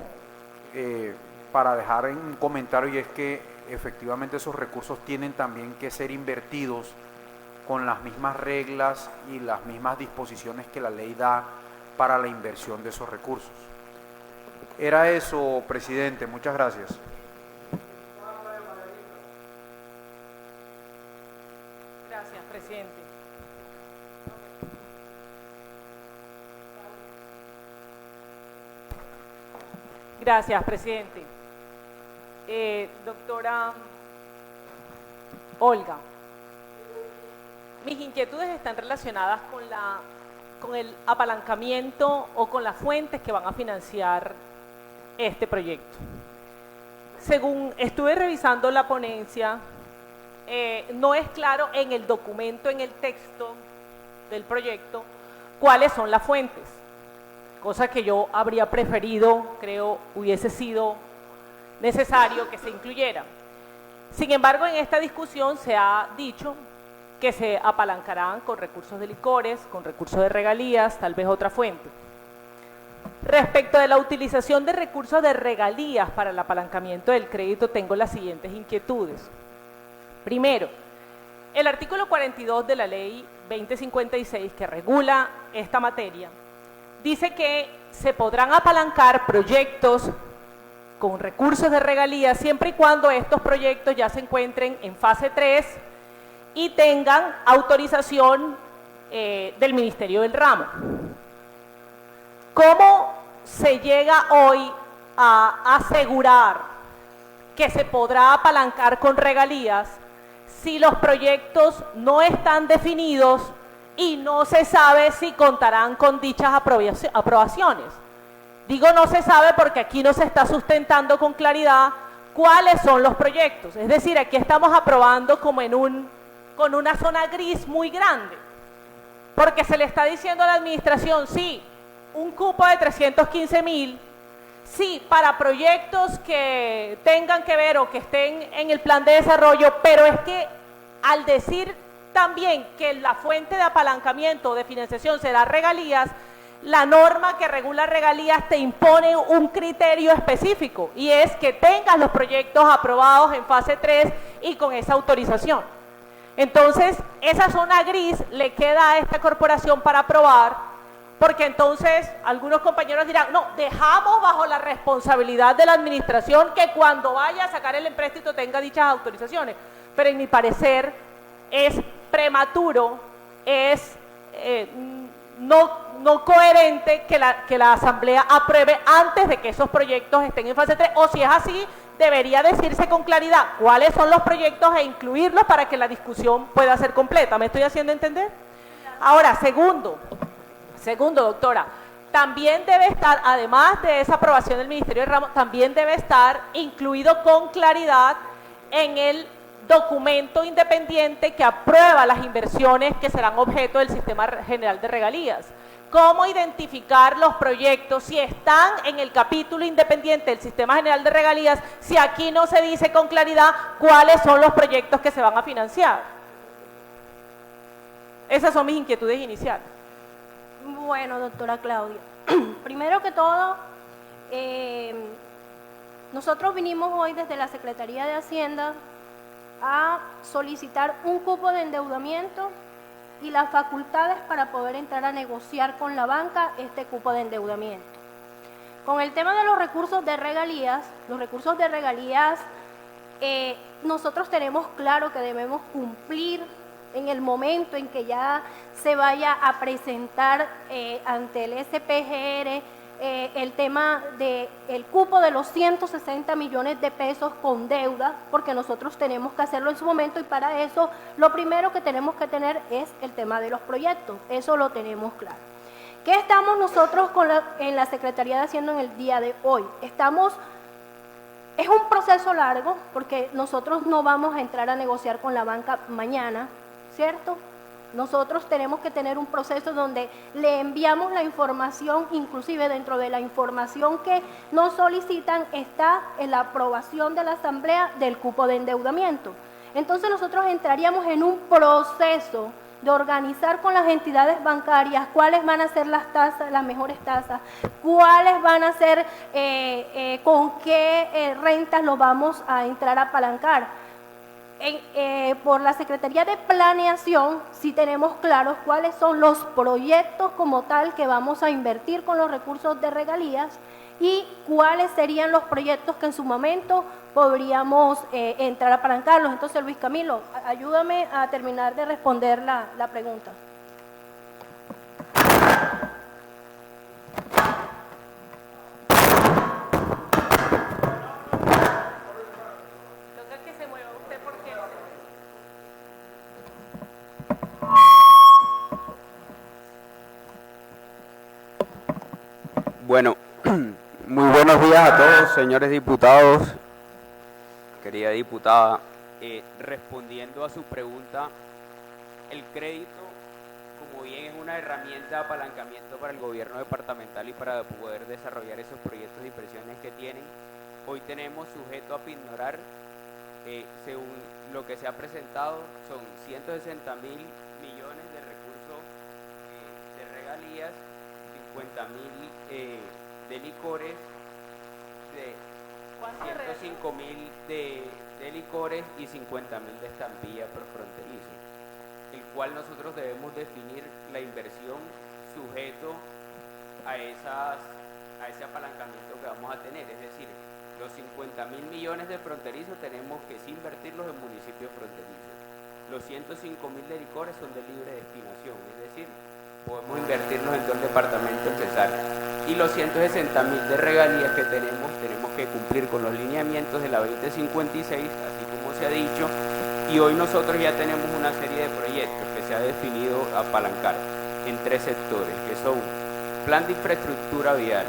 para dejar en un comentario, y es que efectivamente esos recursos tienen también que ser invertidos con las mismas reglas y las mismas disposiciones que la ley da para la inversión de esos recursos. Era eso, presidente. Muchas gracias. Gracias, presidente. Gracias, presidente. Doctora Olga, mis inquietudes están relacionadas con el apalancamiento o con las fuentes que van a financiar este proyecto. Según estuve revisando la ponencia, no es claro en el documento, en el texto del proyecto, cuáles son las fuentes, cosa que yo habría preferido, creo, hubiese sido necesario que se incluyera. Sin embargo, en esta discusión se ha dicho que se apalancarán con recursos de licores, con recursos de regalías, tal vez otra fuente. Respecto de la utilización de recursos de regalías para el apalancamiento del crédito, tengo las siguientes inquietudes. Primero, el artículo 42 de la ley 2056, que regula esta materia, dice que se podrán apalancar proyectos con recursos de regalías siempre y cuando estos proyectos ya se encuentren en fase 3 y tengan autorización del Ministerio del Ramo. ¿Cómo se llega hoy a asegurar que se podrá apalancar con regalías si los proyectos no están definidos y no se sabe si contarán con dichas aprobaciones? Digo no se sabe porque aquí no se está sustentando con claridad cuáles son los proyectos. Es decir, aquí estamos aprobando como con una zona gris muy grande, porque se le está diciendo a la administración, sí, un cupo de 315.000, sí, para proyectos que tengan que ver o que estén en el plan de desarrollo, pero es que al decir también que la fuente de apalancamiento o de financiación será regalías, la norma que regula regalías te impone un criterio específico y es que tengas los proyectos aprobados en fase 3 y con esa autorización. Entonces, esa zona gris le queda a esta corporación para aprobar, porque entonces algunos compañeros dirán, no, dejamos bajo la responsabilidad de la administración que cuando vaya a sacar el empréstito tenga dichas autorizaciones, pero en mi parecer es prematuro, es no coherente que la Asamblea apruebe antes de que esos proyectos estén en fase 3, o si es así, debería decirse con claridad cuáles son los proyectos e incluirlos para que la discusión pueda ser completa. ¿Me estoy haciendo entender? Ahora, segundo, doctora, también debe estar, además de esa aprobación del Ministerio de Ramos, también debe estar incluido con claridad en el documento independiente que aprueba las inversiones que serán objeto del Sistema General de Regalías. ¿Cómo identificar los proyectos si están en el capítulo independiente del Sistema General de Regalías, si aquí no se dice con claridad cuáles son los proyectos que se van a financiar? Esas son mis inquietudes iniciales. Bueno, doctora Claudia, primero que todo, nosotros vinimos hoy desde la Secretaría de Hacienda a solicitar un cupo de endeudamiento y las facultades para poder entrar a negociar con la banca este cupo de endeudamiento. Con el tema de los recursos de regalías, nosotros tenemos claro que debemos cumplir en el momento en que ya se vaya a presentar ante el SPGR el tema del cupo de los 160 millones de pesos con deuda, porque nosotros tenemos que hacerlo en su momento y para eso lo primero que tenemos que tener es el tema de los proyectos, eso lo tenemos claro. ¿Qué estamos nosotros en la Secretaría de Hacienda en el día de hoy? Es un proceso largo porque nosotros no vamos a entrar a negociar con la banca mañana, ¿cierto? Nosotros tenemos que tener un proceso donde le enviamos la información, inclusive dentro de la información que nos solicitan está en la aprobación de la Asamblea del cupo de endeudamiento. Entonces nosotros entraríamos en un proceso de organizar con las entidades bancarias cuáles van a ser las tasas, las mejores tasas, cuáles van a ser, con qué rentas lo vamos a entrar a apalancar. Por la Secretaría de Planeación sí tenemos claros cuáles son los proyectos como tal que vamos a invertir con los recursos de regalías y cuáles serían los proyectos que en su momento podríamos entrar a apalancarlos. Entonces, Luis Camilo, ayúdame a terminar de responder la pregunta. Bueno, muy buenos días a todos, señores diputados, querida diputada. Respondiendo a su pregunta, el crédito, como bien es una herramienta de apalancamiento para el gobierno departamental y para poder desarrollar esos proyectos de inversiones que tienen, hoy tenemos sujeto a pignorar, según lo que se ha presentado, son 160.000 millones de recursos de regalías, 50.000 de licores, de 105.000 de licores y 50.000 de estampilla por fronterizo, el cual nosotros debemos definir la inversión sujeto a ese apalancamiento que vamos a tener, es decir, los 50.000 millones de fronterizo tenemos que invertirlos en municipios fronterizos, los 105.000 de licores son de libre destinación, es decir, podemos invertirlos en todo el departamento empezar. Y los 160.000 de regalías que tenemos que cumplir con los lineamientos de la 2056, así como se ha dicho, y hoy nosotros ya tenemos una serie de proyectos que se ha definido apalancar en 3 sectores, que son plan de infraestructura vial,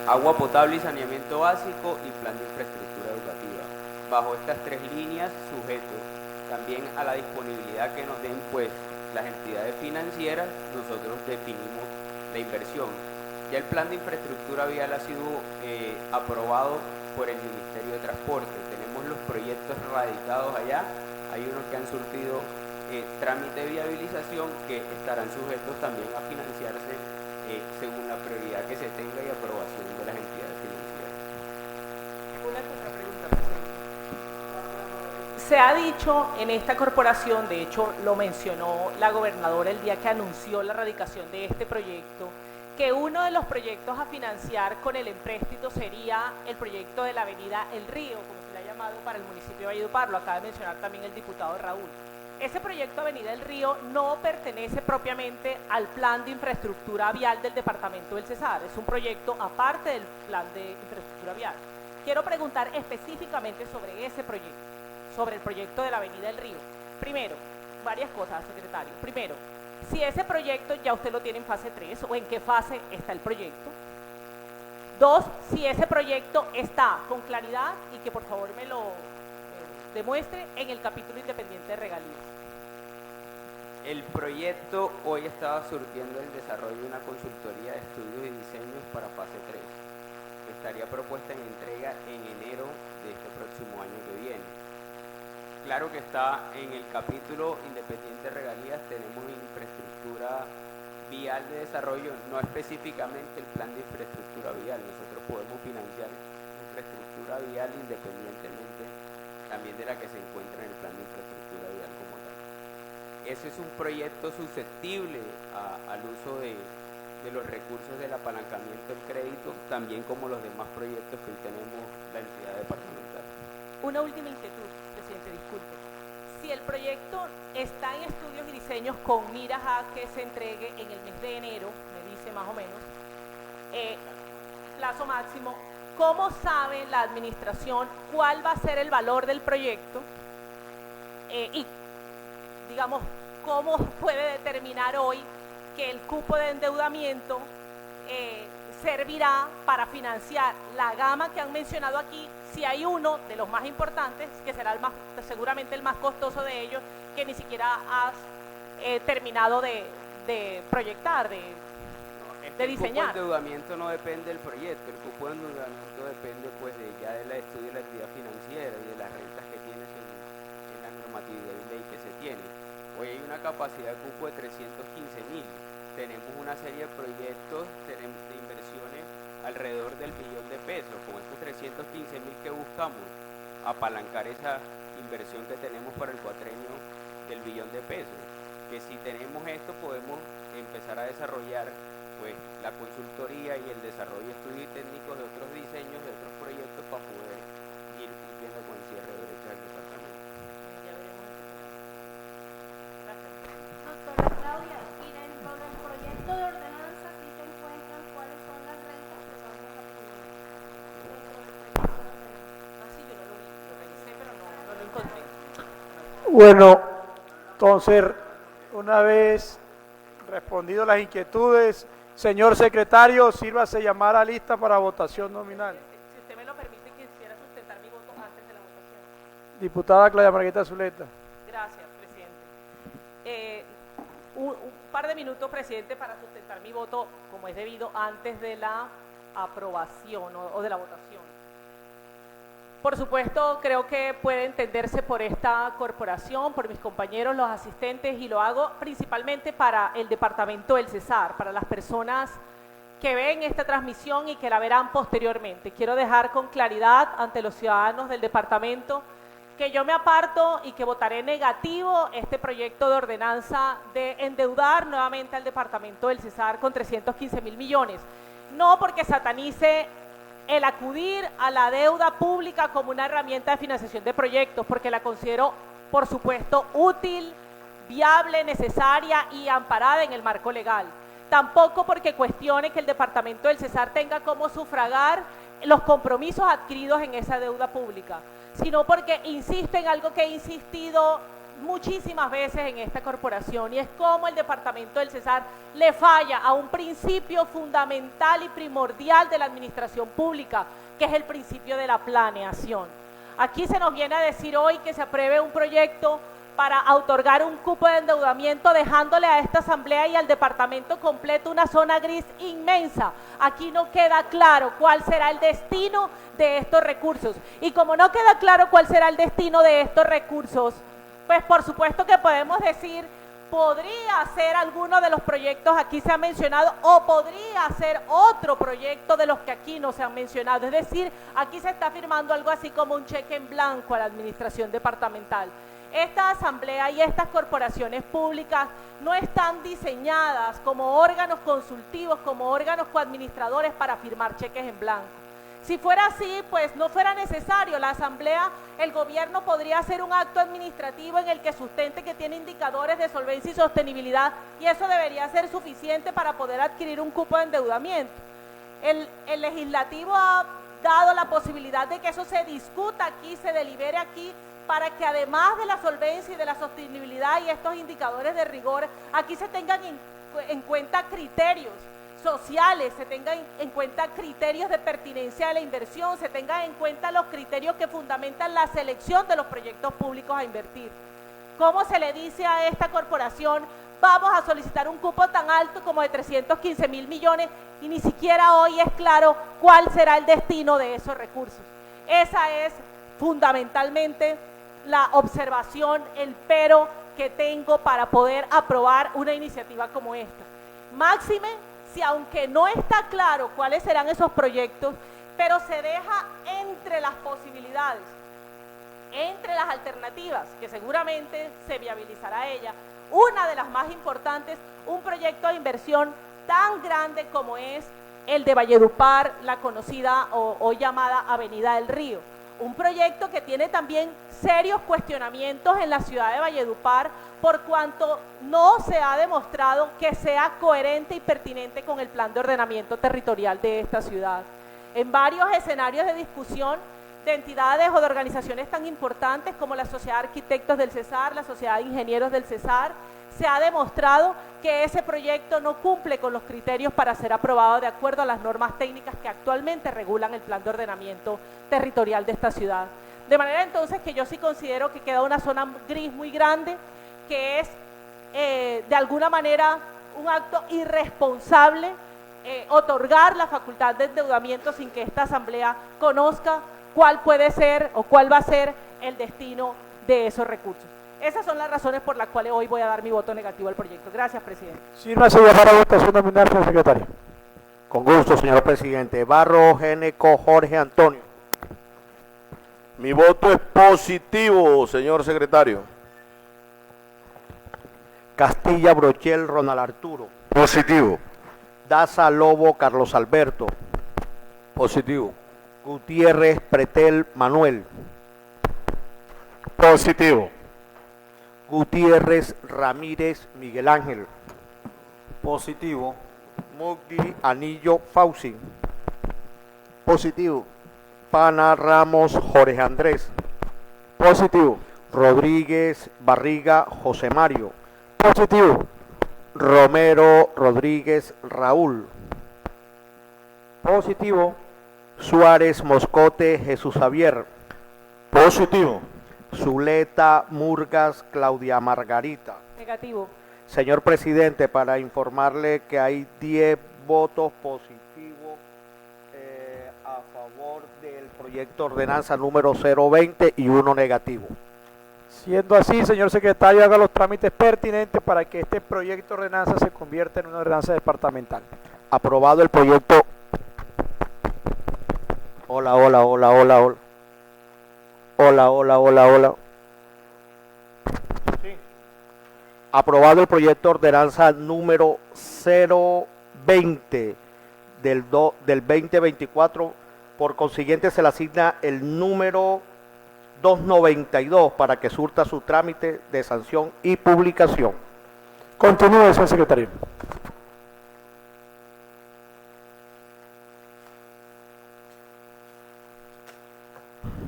agua potable y saneamiento básico y plan de infraestructura educativa. Bajo estas 3 líneas, sujetos también a la disponibilidad que nos den pues las entidades financieras, nosotros definimos la inversión. ya el plan de infraestructura vial ha sido aprobado por el Ministerio de Transporte. Tenemos los proyectos radicados allá, hay unos que han surtido trámite de viabilización que estarán sujetos también a financiarse según la prioridad que se tenga y aprobación de las entidades financieras. Una contrapregunta, presidente. Se ha dicho en esta corporación, de hecho lo mencionó la gobernadora el día que anunció la radicación de este proyecto, que uno de los proyectos a financiar con el empréstito sería el proyecto de la avenida El Río, como se le ha llamado para el municipio de Valledupar, lo acaba de mencionar también el diputado Raúl. Ese proyecto Avenida El Río no pertenece propiamente al plan de infraestructura vial del departamento del Cesar, es un proyecto aparte del plan de infraestructura vial. Quiero preguntar específicamente sobre ese proyecto, sobre el proyecto de la Avenida El Río. Primero, varias cosas, secretario. Primero, si ese proyecto ya usted lo tiene en fase 3 o en qué fase está el proyecto. Dos, si ese proyecto está con claridad y que por favor me lo demuestre en el capítulo independiente de regalías. El proyecto hoy estaba surtiendo el desarrollo de una consultoría de estudios y diseños para fase 3. Estaría propuesta en entrega en enero de este próximo año que viene. Claro que está en el capítulo independiente de regalías, tenemos infraestructura vial de desarrollo, no específicamente el plan de infraestructura vial. Nosotros podemos financiar infraestructura vial independientemente también de la que se encuentra en el plan de infraestructura vial como tal. Ese es un proyecto susceptible al uso de los recursos del apalancamiento del crédito, también como los demás proyectos que hoy tenemos la entidad departamental. Una última inquietud, presidente, disculpe. Si el proyecto está en estudios y diseños con miras a que se entregue en el mes de enero, me dice más o menos, plazo máximo, ¿cómo sabe la administración cuál va a ser el valor del proyecto? Y, digamos, ¿cómo puede determinar hoy que el cupo de endeudamiento servirá para financiar la gama que han mencionado aquí, si hay uno de los más importantes, que será el más, seguramente el más costoso de ellos, que ni siquiera has terminado de proyectar, de diseñar? El cupo de endeudamiento no depende del proyecto, el cupo de endeudamiento depende pues ya del estudio de la actividad financiera y de las rentas que tiene en la normatividad y ley que se tiene. Hoy hay una capacidad de cupo de 315.000. Tenemos una serie de proyectos de inversiones alrededor del $1.000.000. Con estos 315.000 que buscamos, apalancar esa inversión que tenemos para el cuatrenio del $1.000.000. Que si tenemos esto podemos empezar a desarrollar pues la consultoría y el desarrollo de estudios técnicos de otros diseños, de otros proyectos para poder ir cumpliendo con el cierre de brecha del departamento. Doctora Claudia, y dentro del proyecto de ordenanza sí se encuentran cuáles son las rentas que vamos a cubrir. Así yo no lo vi, lo revisé, pero no lo encontré. Bueno, entonces, una vez respondido las inquietudes, señor secretario, sírvase llamar a lista para votación nominal. Si usted me lo permite, quisiera sustentar mi voto antes de la votación. Diputada Claudia Margarita Zuleta. Gracias, presidente. Un par de minutos, presidente, para sustentar mi voto como es debido antes de la aprobación o de la votación. Por supuesto, creo que puede entenderse por esta corporación, por mis compañeros, los asistentes, y lo hago principalmente para el departamento del Cesar, para las personas que ven esta transmisión y que la verán posteriormente. Quiero dejar con claridad ante los ciudadanos del departamento que yo me aparto y que votaré negativo este proyecto de ordenanza de endeudar nuevamente al departamento del Cesar con 315.000 millones. No porque satanice el acudir a la deuda pública como una herramienta de financiación de proyectos, porque la considero, por supuesto, útil, viable, necesaria y amparada en el marco legal. Tampoco porque cuestione que el departamento del Cesar tenga cómo sufragar los compromisos adquiridos en esa deuda pública, sino porque insisto en algo que he insistido muchísimas veces en esta corporación, y es cómo el departamento del Cesar le falla a un principio fundamental y primordial de la administración pública, que es el principio de la planeación. Aquí se nos viene a decir hoy que se apruebe un proyecto para otorgar un cupo de endeudamiento, dejándole a esta asamblea y al departamento completo una zona gris inmensa. Aquí no queda claro cuál será el destino de estos recursos. Y como no queda claro cuál será el destino de estos recursos, pues por supuesto que podemos decir, podría ser alguno de los proyectos aquí se han mencionado o podría ser otro proyecto de los que aquí no se han mencionado. Es decir, aquí se está firmando algo así como un cheque en blanco a la administración departamental. Esta asamblea y estas corporaciones públicas no están diseñadas como órganos consultivos, como órganos coadministradores para firmar cheques en blanco. Si fuera así, pues no fuera necesario. La asamblea, el gobierno podría hacer un acto administrativo en el que sustente que tiene indicadores de solvencia y sostenibilidad, y eso debería ser suficiente para poder adquirir un cupo de endeudamiento. El legislativo ha dado la posibilidad de que eso se discuta aquí, se delibere aquí, para que además de la solvencia y de la sostenibilidad y estos indicadores de rigor, aquí se tengan en cuenta criterios sociales, se tengan en cuenta criterios de pertinencia de la inversión, se tengan en cuenta los criterios que fundamentan la selección de los proyectos públicos a invertir. ¿Cómo se le dice a esta corporación, vamos a solicitar un cupo tan alto como de 315.000 millones y ni siquiera hoy es claro cuál será el destino de esos recursos? Esa es fundamentalmente la observación, el pero que tengo para poder aprobar una iniciativa como esta. Máxime, si aunque no está claro cuáles serán esos proyectos, pero se deja entre las posibilidades, entre las alternativas, que seguramente se viabilizará ella, una de las más importantes, un proyecto de inversión tan grande como es el de Valledupar, la conocida o llamada Avenida del Río. Un proyecto que tiene también serios cuestionamientos en la ciudad de Valledupar por cuanto no se ha demostrado que sea coherente y pertinente con el plan de ordenamiento territorial de esta ciudad. En varios escenarios de discusión de entidades o de organizaciones tan importantes como la Sociedad de Arquitectos del Cesar, la Sociedad de Ingenieros del Cesar, se ha demostrado que ese proyecto no cumple con los criterios para ser aprobado de acuerdo a las normas técnicas que actualmente regulan el plan de ordenamiento territorial de esta ciudad. De manera entonces que yo sí considero que queda una zona gris muy grande, que es de alguna manera un acto irresponsable otorgar la facultad de endeudamiento sin que esta asamblea conozca cuál puede ser o cuál va a ser el destino de esos recursos. Esas son las razones por las cuales hoy voy a dar mi voto negativo al proyecto. Gracias, presidente. Sírvase para votación nominal, señor secretario. Con gusto, señor presidente. Barro Géneco Jorge Antonio. Mi voto es positivo, señor secretario. Castilla Brochel Ronald Arturo. Positivo. Daza Lobo Carlos Alberto. Positivo. Gutiérrez Pretel Manuel. Positivo. Gutiérrez Ramírez Miguel Ángel. Positivo. Mugdi Anillo Fauci. Positivo. Pana Ramos Jorge Andrés. Positivo. Rodríguez Barriga José Mario. Positivo. Romero Rodríguez Raúl. Positivo. Suárez Moscote Jesús Javier. Positivo. Zuleta Murgas Claudia Margarita. Negativo. Señor presidente, para informarle que hay 10 votos positivos a favor del proyecto ordenanza número 020 y 1 negativo. Siendo así, señor secretario, haga los trámites pertinentes para que este proyecto de ordenanza se convierta en una ordenanza departamental. Aprobado el proyecto. Hola. Sí. Aprobado el proyecto de ordenanza número 020 del 2024. Por consiguiente, se le asigna el número 292 para que surta su trámite de sanción y publicación. Continúe, señor secretario.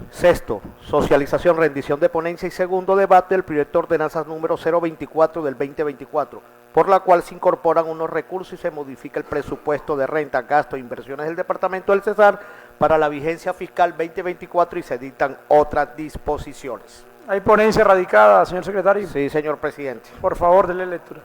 Sexto, socialización, rendición de ponencia y segundo debate del proyecto de ordenanzas número 024 del 2024, por la cual se incorporan unos recursos y se modifica el presupuesto de renta, gasto e inversiones del Departamento del Cesar para la vigencia fiscal 2024 y se dictan otras disposiciones. ¿Hay ponencia radicada, señor secretario? Sí, señor presidente. Por favor, denle lectura.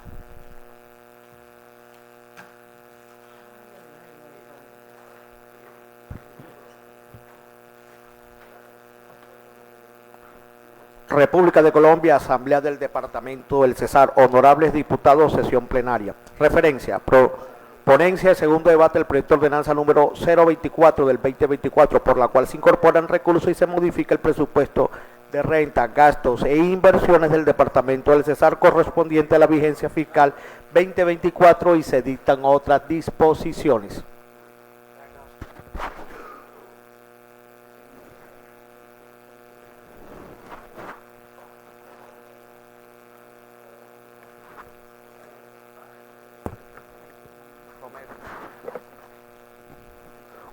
República de Colombia, Asamblea del Departamento del Cesar, honorables diputados, sesión plenaria. Referencia, ponencia de segundo debate del proyecto de ordenanza número 024 del 2024, por la cual se incorporan recursos y se modifica el presupuesto de renta, gastos e inversiones del Departamento del Cesar correspondiente a la vigencia fiscal 2024 y se dictan otras disposiciones.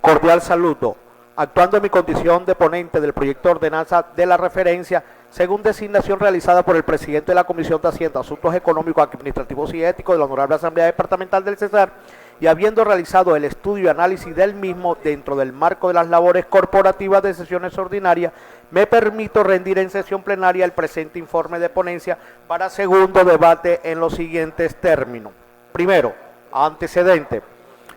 Cordial saludo. Actuando en mi condición de ponente del proyecto de ordenanza de la referencia, según designación realizada por el presidente de la Comisión de Hacienda, Asuntos Económicos, Administrativos y Éticos de la Honorable Asamblea Departamental del Cesar, y habiendo realizado el estudio y análisis del mismo dentro del marco de las labores corporativas de sesiones ordinarias, me permito rendir en sesión plenaria el presente informe de ponencia para segundo debate en los siguientes términos. Primero, antecedente.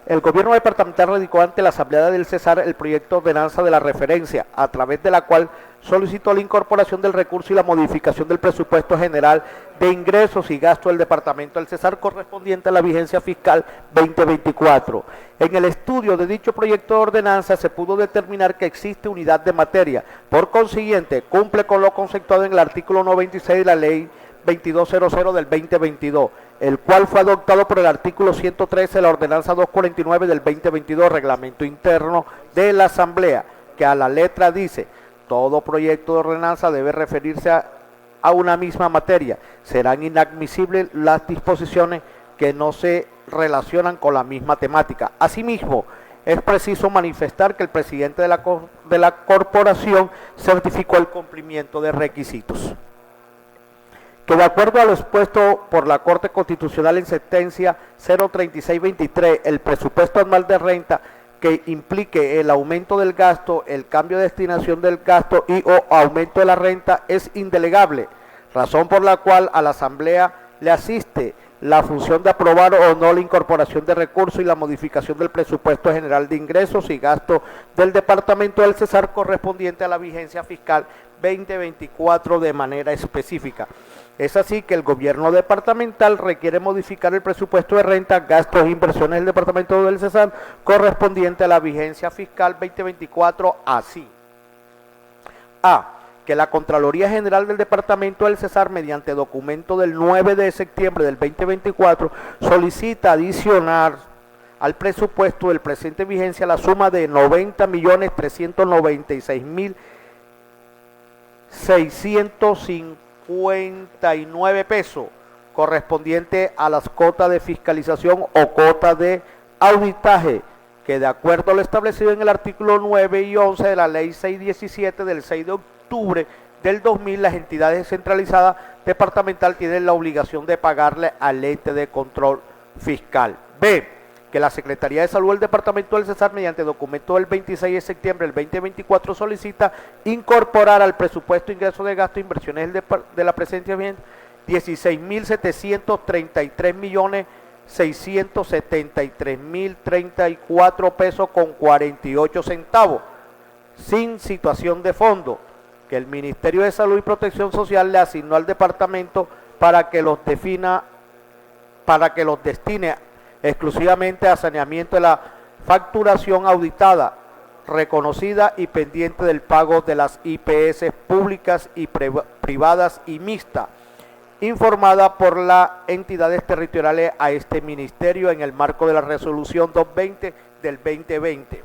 El gobierno departamental radicó ante la Asamblea del Cesar el proyecto de ordenanza de la referencia, a través de la cual solicitó la incorporación del recurso y la modificación del presupuesto general de ingresos y gastos del departamento del Cesar correspondiente a la vigencia fiscal 2024. En el estudio de dicho proyecto de ordenanza se pudo determinar que existe unidad de materia, por consiguiente cumple con lo conceptuado en el artículo 96 de la ley 2200 del 2022, el cual fue adoptado por el artículo 113 de la ordenanza 249 del 2022, reglamento interno de la Asamblea, que a la letra dice: todo proyecto de ordenanza debe referirse a una misma materia. Serán inadmisibles las disposiciones que no se relacionan con la misma temática. Asimismo, es preciso manifestar que el presidente de la corporación certificó el cumplimiento de requisitos. Que de acuerdo a lo expuesto por la Corte Constitucional en sentencia 03623, el presupuesto anual de renta que implique el aumento del gasto, el cambio de destinación del gasto y o aumento de la renta es indelegable, razón por la cual a la Asamblea le asiste la función de aprobar o no la incorporación de recursos y la modificación del presupuesto general de ingresos y gastos del Departamento del Cesar correspondiente a la vigencia fiscal 2024 de manera específica. Es así que el gobierno departamental requiere modificar el presupuesto de renta, gastos e inversiones del Departamento del Cesar correspondiente a la vigencia fiscal 2024 así. A. Que la Contraloría General del Departamento del Cesar, mediante documento del 9 de septiembre del 2024, solicita adicionar al presupuesto del presente vigencia la suma de 90.396.659 pesos, correspondiente a las cotas de fiscalización o cotas de auditaje, que de acuerdo a lo establecido en el artículo 9 y 11 de la ley 617 del 6 de octubre del 2000, las entidades descentralizadas departamental tienen la obligación de pagarle al ente de control fiscal. B. Que la Secretaría de Salud del Departamento del Cesar, mediante documento del 26 de septiembre del 2024, solicita incorporar al presupuesto ingresos de gasto e inversiones de la presencia bien 16.733.673.034 pesos con 48 centavos, sin situación de fondo, que el Ministerio de Salud y Protección Social le asignó al departamento para que los destine exclusivamente a saneamiento de la facturación auditada, reconocida y pendiente del pago de las IPS públicas y privadas y mixtas, informada por las entidades territoriales a este ministerio en el marco de la resolución 220 del 2020.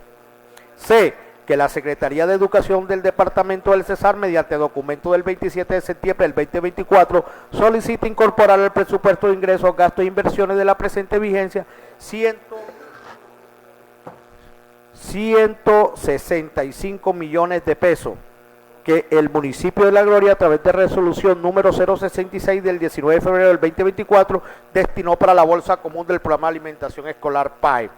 C. Que la Secretaría de Educación del Departamento del Cesar, mediante documento del 27 de septiembre del 2024, solicita incorporar al presupuesto de ingresos, gastos e inversiones de la presente vigencia 165 millones de pesos, que el municipio de La Gloria, a través de resolución número 066 del 19 de febrero del 2024, destinó para la Bolsa Común del Programa de Alimentación Escolar PAE.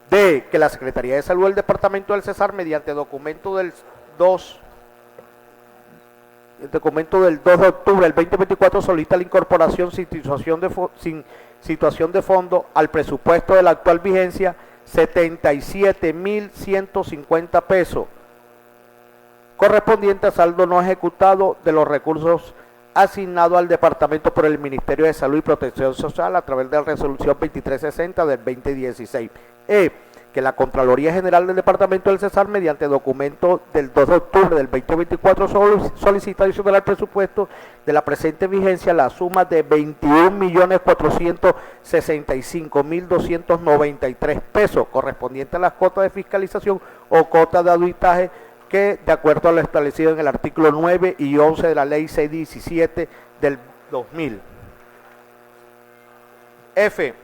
D. Que la Secretaría de Salud del Departamento del Cesar, mediante documento del 2 el documento del 2 de octubre del 2024 solicita la incorporación sin situación de fondo al presupuesto de la actual vigencia 77.150 pesos, correspondiente a saldo no ejecutado de los recursos asignados al departamento por el Ministerio de Salud y Protección Social a través de la resolución 2360 del 2016. Que la Contraloría General del Departamento del Cesar, mediante documento del 2 de octubre del 2024, solicita adicional al presupuesto de la presente vigencia la suma de 21.465.293 pesos, correspondiente a las cuotas de fiscalización o cuotas de auditaje que, de acuerdo a lo establecido en el artículo 9 y 11 de la Ley 617 del 2000. F.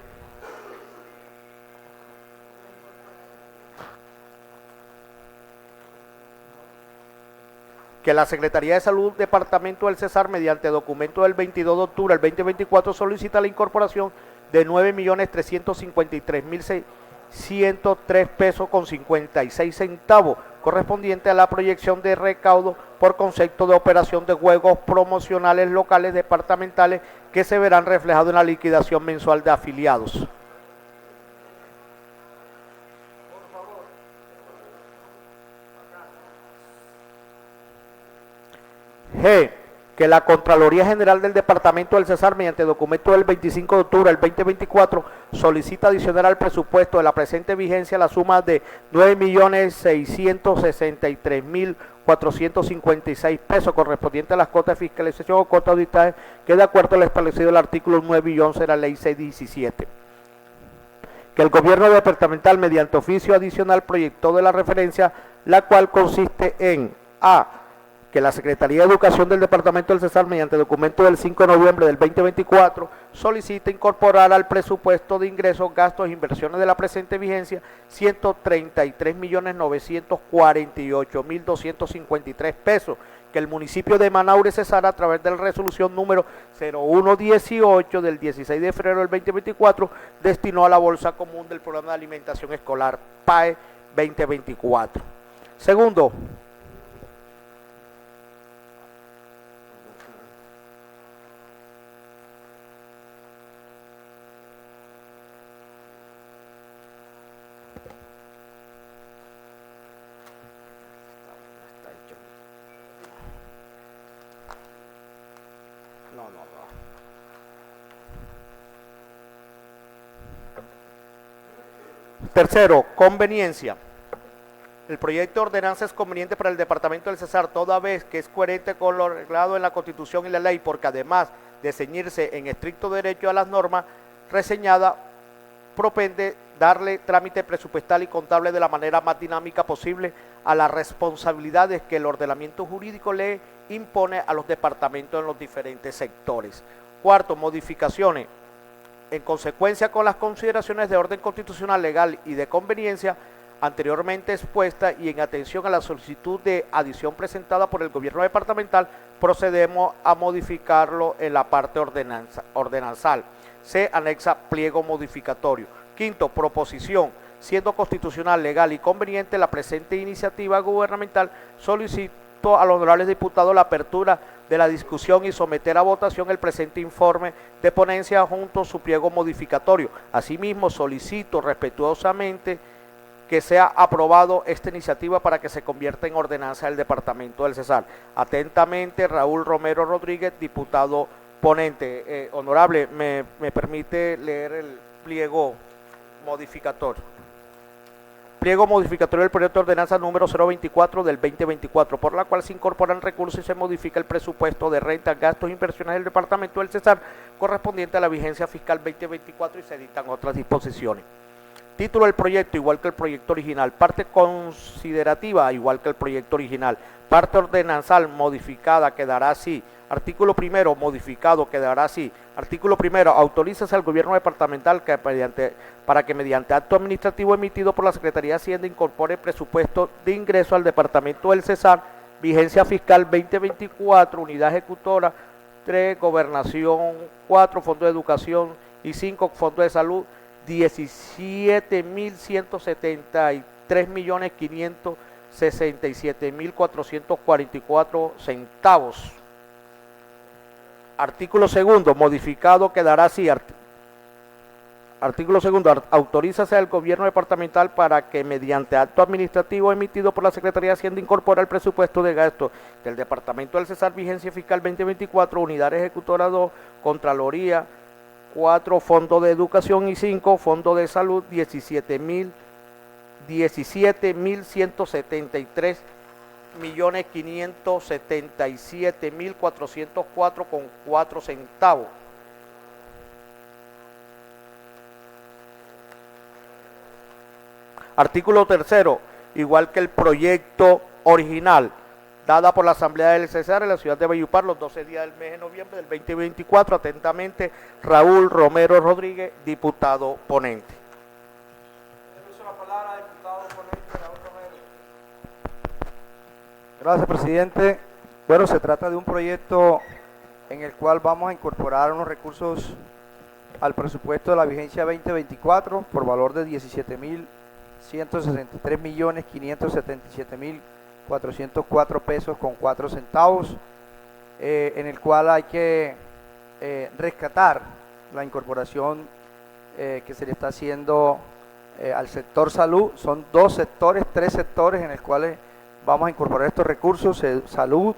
Que la Secretaría de Salud Departamento del Cesar, mediante documento del 22 de octubre del 2024, solicita la incorporación de 9.353.603 pesos con 56 centavos, correspondiente a la proyección de recaudo por concepto de operación de juegos promocionales locales departamentales que se verán reflejados en la liquidación mensual de afiliados. G. Que la Contraloría General del Departamento del Cesar, mediante documento del 25 de octubre del 2024, solicita adicionar al presupuesto de la presente vigencia la suma de 9.663.456 pesos, correspondiente a las cuotas de fiscalización o cuotas de auditaje, que de acuerdo al establecido en el artículo 9 y 11 de la Ley 617. Que el gobierno departamental, mediante oficio adicional, proyectó de la referencia, la cual consiste en A. Que la Secretaría de Educación del Departamento del Cesar, mediante documento del 5 de noviembre del 2024, solicita incorporar al presupuesto de ingresos, gastos e inversiones de la presente vigencia 133.948.253 pesos, que el municipio de Manaure, Cesar, a través de la resolución número 0118 del 16 de febrero del 2024, destinó a la Bolsa Común del Programa de Alimentación Escolar PAE 2024. Segundo, tercero, conveniencia. El proyecto de ordenanza es conveniente para el Departamento del Cesar, toda vez que es coherente con lo regulado en la Constitución y la ley, porque además de ceñirse en estricto derecho a las normas reseñadas, propende darle trámite presupuestal y contable de la manera más dinámica posible a las responsabilidades que el ordenamiento jurídico le impone a los departamentos en los diferentes sectores. Cuarto, modificaciones. En consecuencia con las consideraciones de orden constitucional, legal y de conveniencia anteriormente expuesta y en atención a la solicitud de adición presentada por el gobierno departamental, procedemos a modificarlo en la parte ordenanzal. Se anexa pliego modificatorio. Quinto, proposición. Siendo constitucional, legal y conveniente la presente iniciativa gubernamental, solicito a los honorables diputados la apertura de la discusión y someter a votación el presente informe de ponencia junto a su pliego modificatorio. Asimismo, solicito respetuosamente que sea aprobado esta iniciativa para que se convierta en ordenanza del Departamento del Cesar. Atentamente, Raúl Romero Rodríguez, diputado ponente. Honorable, ¿me permite leer el pliego modificatorio? Pliego modificatorio del proyecto de ordenanza número 024 del 2024, por la cual se incorporan recursos y se modifica el presupuesto de rentas, gastos e inversiones del Departamento del Cesar correspondiente a la vigencia fiscal 2024 y se dictan otras disposiciones. Título del proyecto, igual que el proyecto original. Parte considerativa, igual que el proyecto original. Parte ordenanzal modificada quedará así. Artículo primero, modificado, quedará así. Artículo primero, autorízase al gobierno departamental para que mediante acto administrativo emitido por la Secretaría de Hacienda incorpore presupuesto de ingreso al Departamento del Cesar, vigencia fiscal 2024, unidad ejecutora 3, gobernación 4, fondo de educación y 5, fondo de salud, 17.173.567.444 centavos. Artículo segundo, modificado quedará así. Artículo segundo, autorízase al gobierno departamental para que mediante acto administrativo emitido por la Secretaría de Hacienda incorpore al presupuesto de gasto del Departamento del Cesar vigencia fiscal 2024, unidad ejecutora 2, Contraloría 4, Fondo de Educación y 5, Fondo de Salud 17.577.404,4 Artículo tercero, igual que el proyecto original, dada por la Asamblea del Cesar en la ciudad de Valledupar los 12 días del mes de noviembre del 2024. Atentamente, Raúl Romero Rodríguez, diputado ponente. Gracias, presidente. Bueno, se trata de un proyecto en el cual vamos a incorporar unos recursos al presupuesto de la vigencia 2024 por valor de 17.163.577.404 pesos con 4 centavos, en el cual hay que rescatar la incorporación que se le está haciendo al sector salud. Son 3 sectores en los cuales vamos a incorporar estos recursos: salud,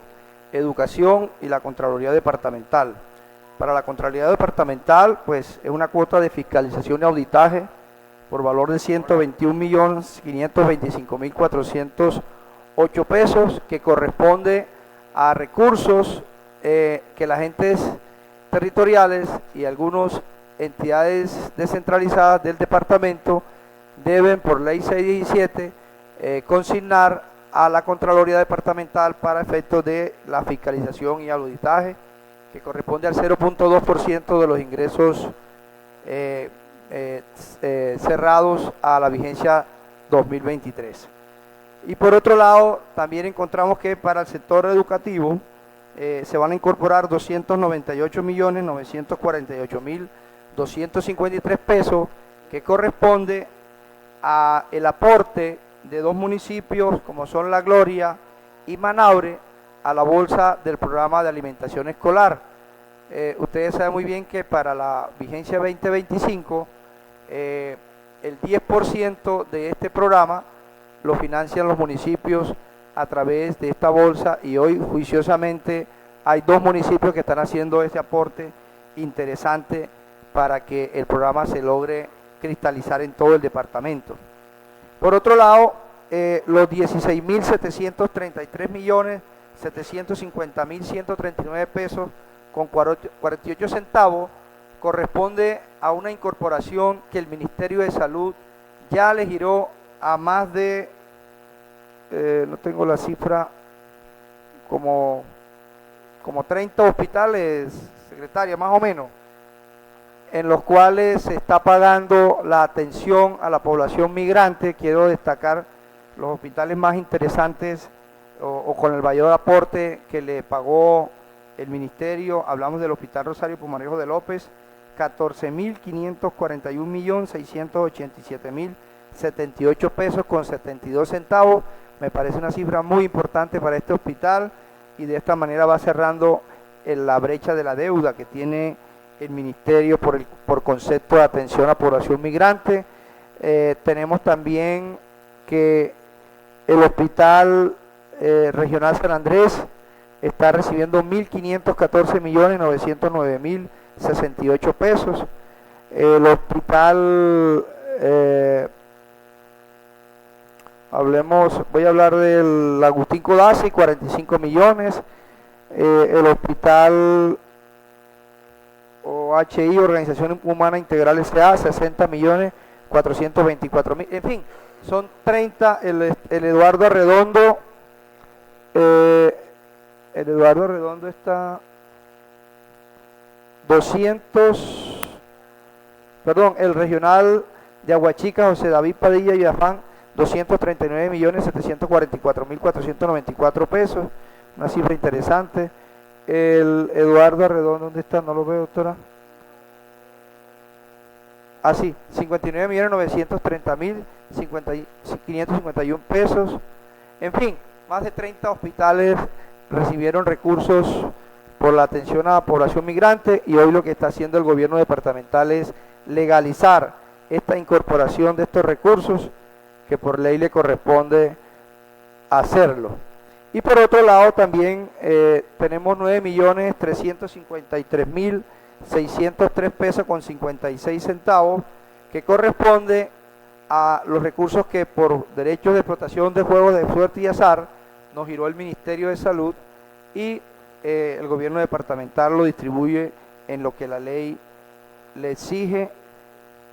educación y la Contraloría Departamental. Para la Contraloría Departamental, pues es una cuota de fiscalización y auditaje por valor de 121.525.408 pesos, que corresponde a recursos que las agentes territoriales y algunas entidades descentralizadas del departamento deben, por ley 617, consignar a la Contraloría Departamental para efectos de la fiscalización y auditaje, que corresponde al 0.2% de los ingresos cerrados a la vigencia 2023. Y por otro lado, también encontramos que para el sector educativo se van a incorporar 298.948.253 pesos, que corresponde a el aporte de 2 municipios como son La Gloria y Manaure a la bolsa del programa de alimentación escolar. Ustedes saben muy bien que para la vigencia 2025 el 10% de este programa lo financian los municipios a través de esta bolsa, y hoy juiciosamente hay 2 municipios que están haciendo ese aporte interesante para que el programa se logre cristalizar en todo el departamento. Por otro lado, los 16.733.750.139 pesos con 48 centavos corresponde a una incorporación que el Ministerio de Salud ya le giró a más de, no tengo la cifra, como 30 hospitales, secretaria, más o menos, en los cuales se está pagando la atención a la población migrante. Quiero destacar los hospitales más interesantes o con el mayor aporte que le pagó el ministerio. Hablamos del Hospital Rosario Pumarejo de López, 14.541.687.078 pesos con 72 centavos. Me parece una cifra muy importante para este hospital, y de esta manera va cerrando la brecha de la deuda que tiene el ministerio por concepto de atención a población migrante. Tenemos también que el Hospital Regional San Andrés está recibiendo 1.514.909.068 pesos. El hospital, voy a hablar del Agustín Codazzi, 45 millones. El hospital OHI, Organización Humana Integral S.A., 60.424.000. En fin, son 30. El Eduardo Arredondo, está 200, perdón, el regional de Aguachica, José David Padilla y Afán, 239.744.494 pesos, una cifra interesante. El Eduardo Arredondo, ¿dónde está? No lo veo, doctora. Ah, sí, 59.930.551 pesos. En fin, más de 30 hospitales recibieron recursos por la atención a la población migrante, y hoy lo que está haciendo el gobierno departamental es legalizar esta incorporación de estos recursos que por ley le corresponde hacerlo. Y por otro lado también tenemos 9.353.603 pesos con 56 centavos que corresponde a los recursos que por derechos de explotación de juegos de suerte y azar nos giró el Ministerio de Salud, y el gobierno departamental lo distribuye en lo que la ley le exige.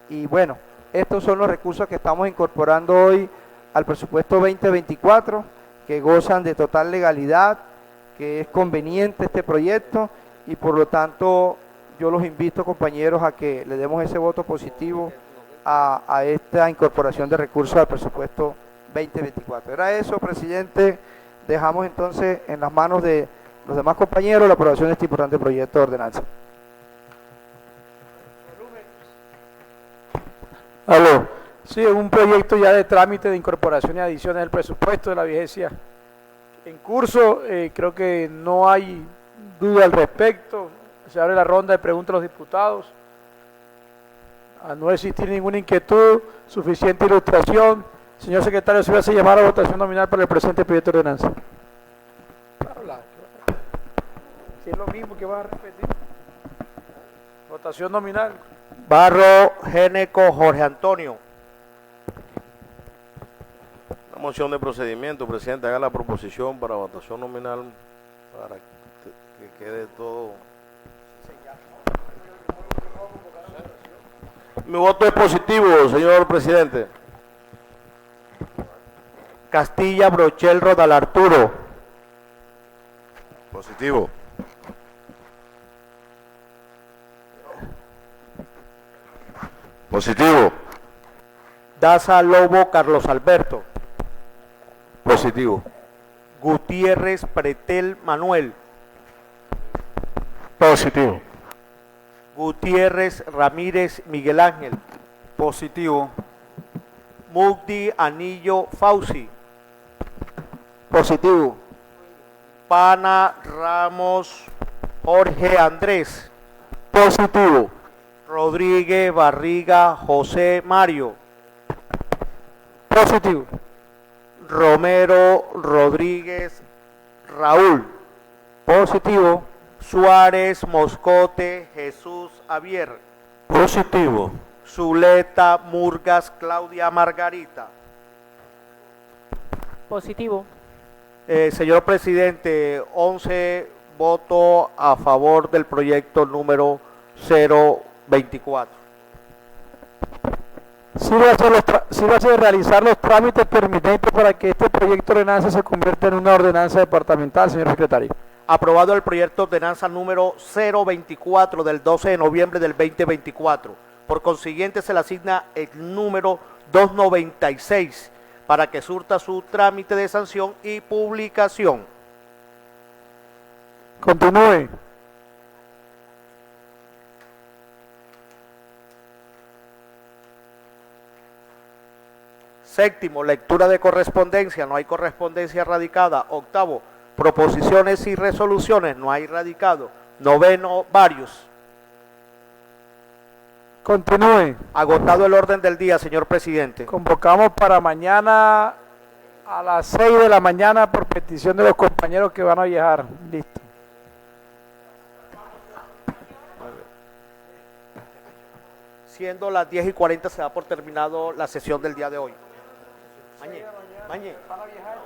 Y bueno, estos son los recursos que estamos incorporando hoy al presupuesto 2024, que gozan de total legalidad, que es conveniente este proyecto, y por lo tanto yo los invito, compañeros, a que le demos ese voto positivo a esta incorporación de recursos al presupuesto 2024. Era eso, presidente. Dejamos entonces en las manos de los demás compañeros la aprobación de este importante proyecto de ordenanza. Aló. Sí, es un proyecto ya de trámite de incorporación y adiciones del presupuesto de la vigencia en curso. Creo que no hay duda al respecto. Se abre la ronda de preguntas a los diputados. A no existir ninguna inquietud, suficiente ilustración, señor secretario, se va a hacer llamar a votación nominal para el presente proyecto de ordenanza. Si es lo mismo que vas a repetir. Votación nominal. Barro, Géneco, Jorge Antonio. Una moción de procedimiento, presidente, haga la proposición para votación nominal para que quede todo. Mi voto es positivo, señor presidente. Castilla, Brochel, Rodal Arturo. Positivo. Positivo. Daza, Lobo, Carlos Alberto. Positivo. Gutiérrez, Pretel, Manuel. Positivo. Gutiérrez, Ramírez, Miguel Ángel. Positivo. Mugdi, Anillo, Fauci. Positivo. Pana, Ramos, Jorge Andrés. Positivo. Rodríguez, Barriga, José Mario. Positivo. Romero, Rodríguez, Raúl. Positivo. Suárez, Moscote, Jesús Javier. Positivo. Zuleta, Murgas, Claudia Margarita. Positivo. Señor presidente, 11 votos a favor del proyecto número 024. Sírvase de realizar los trámites pertinentes para que este proyecto de ordenanza se convierta en una ordenanza departamental, señor secretario. Aprobado el proyecto de ordenanza número 024 del 12 de noviembre del 2024. Por consiguiente, se le asigna el número 296 para que surta su trámite de sanción y publicación. Continúe. Séptimo, lectura de correspondencia, no hay correspondencia radicada. Octavo, proposiciones y resoluciones, no hay radicado. Noveno, varios. Continúe. Agotado el orden del día, señor presidente. Convocamos para mañana a las 6 de la mañana por petición de los compañeros que van a viajar. Listo. Siendo las 10:40 se da por terminado la sesión del día de hoy. Mañe. Van a viajar.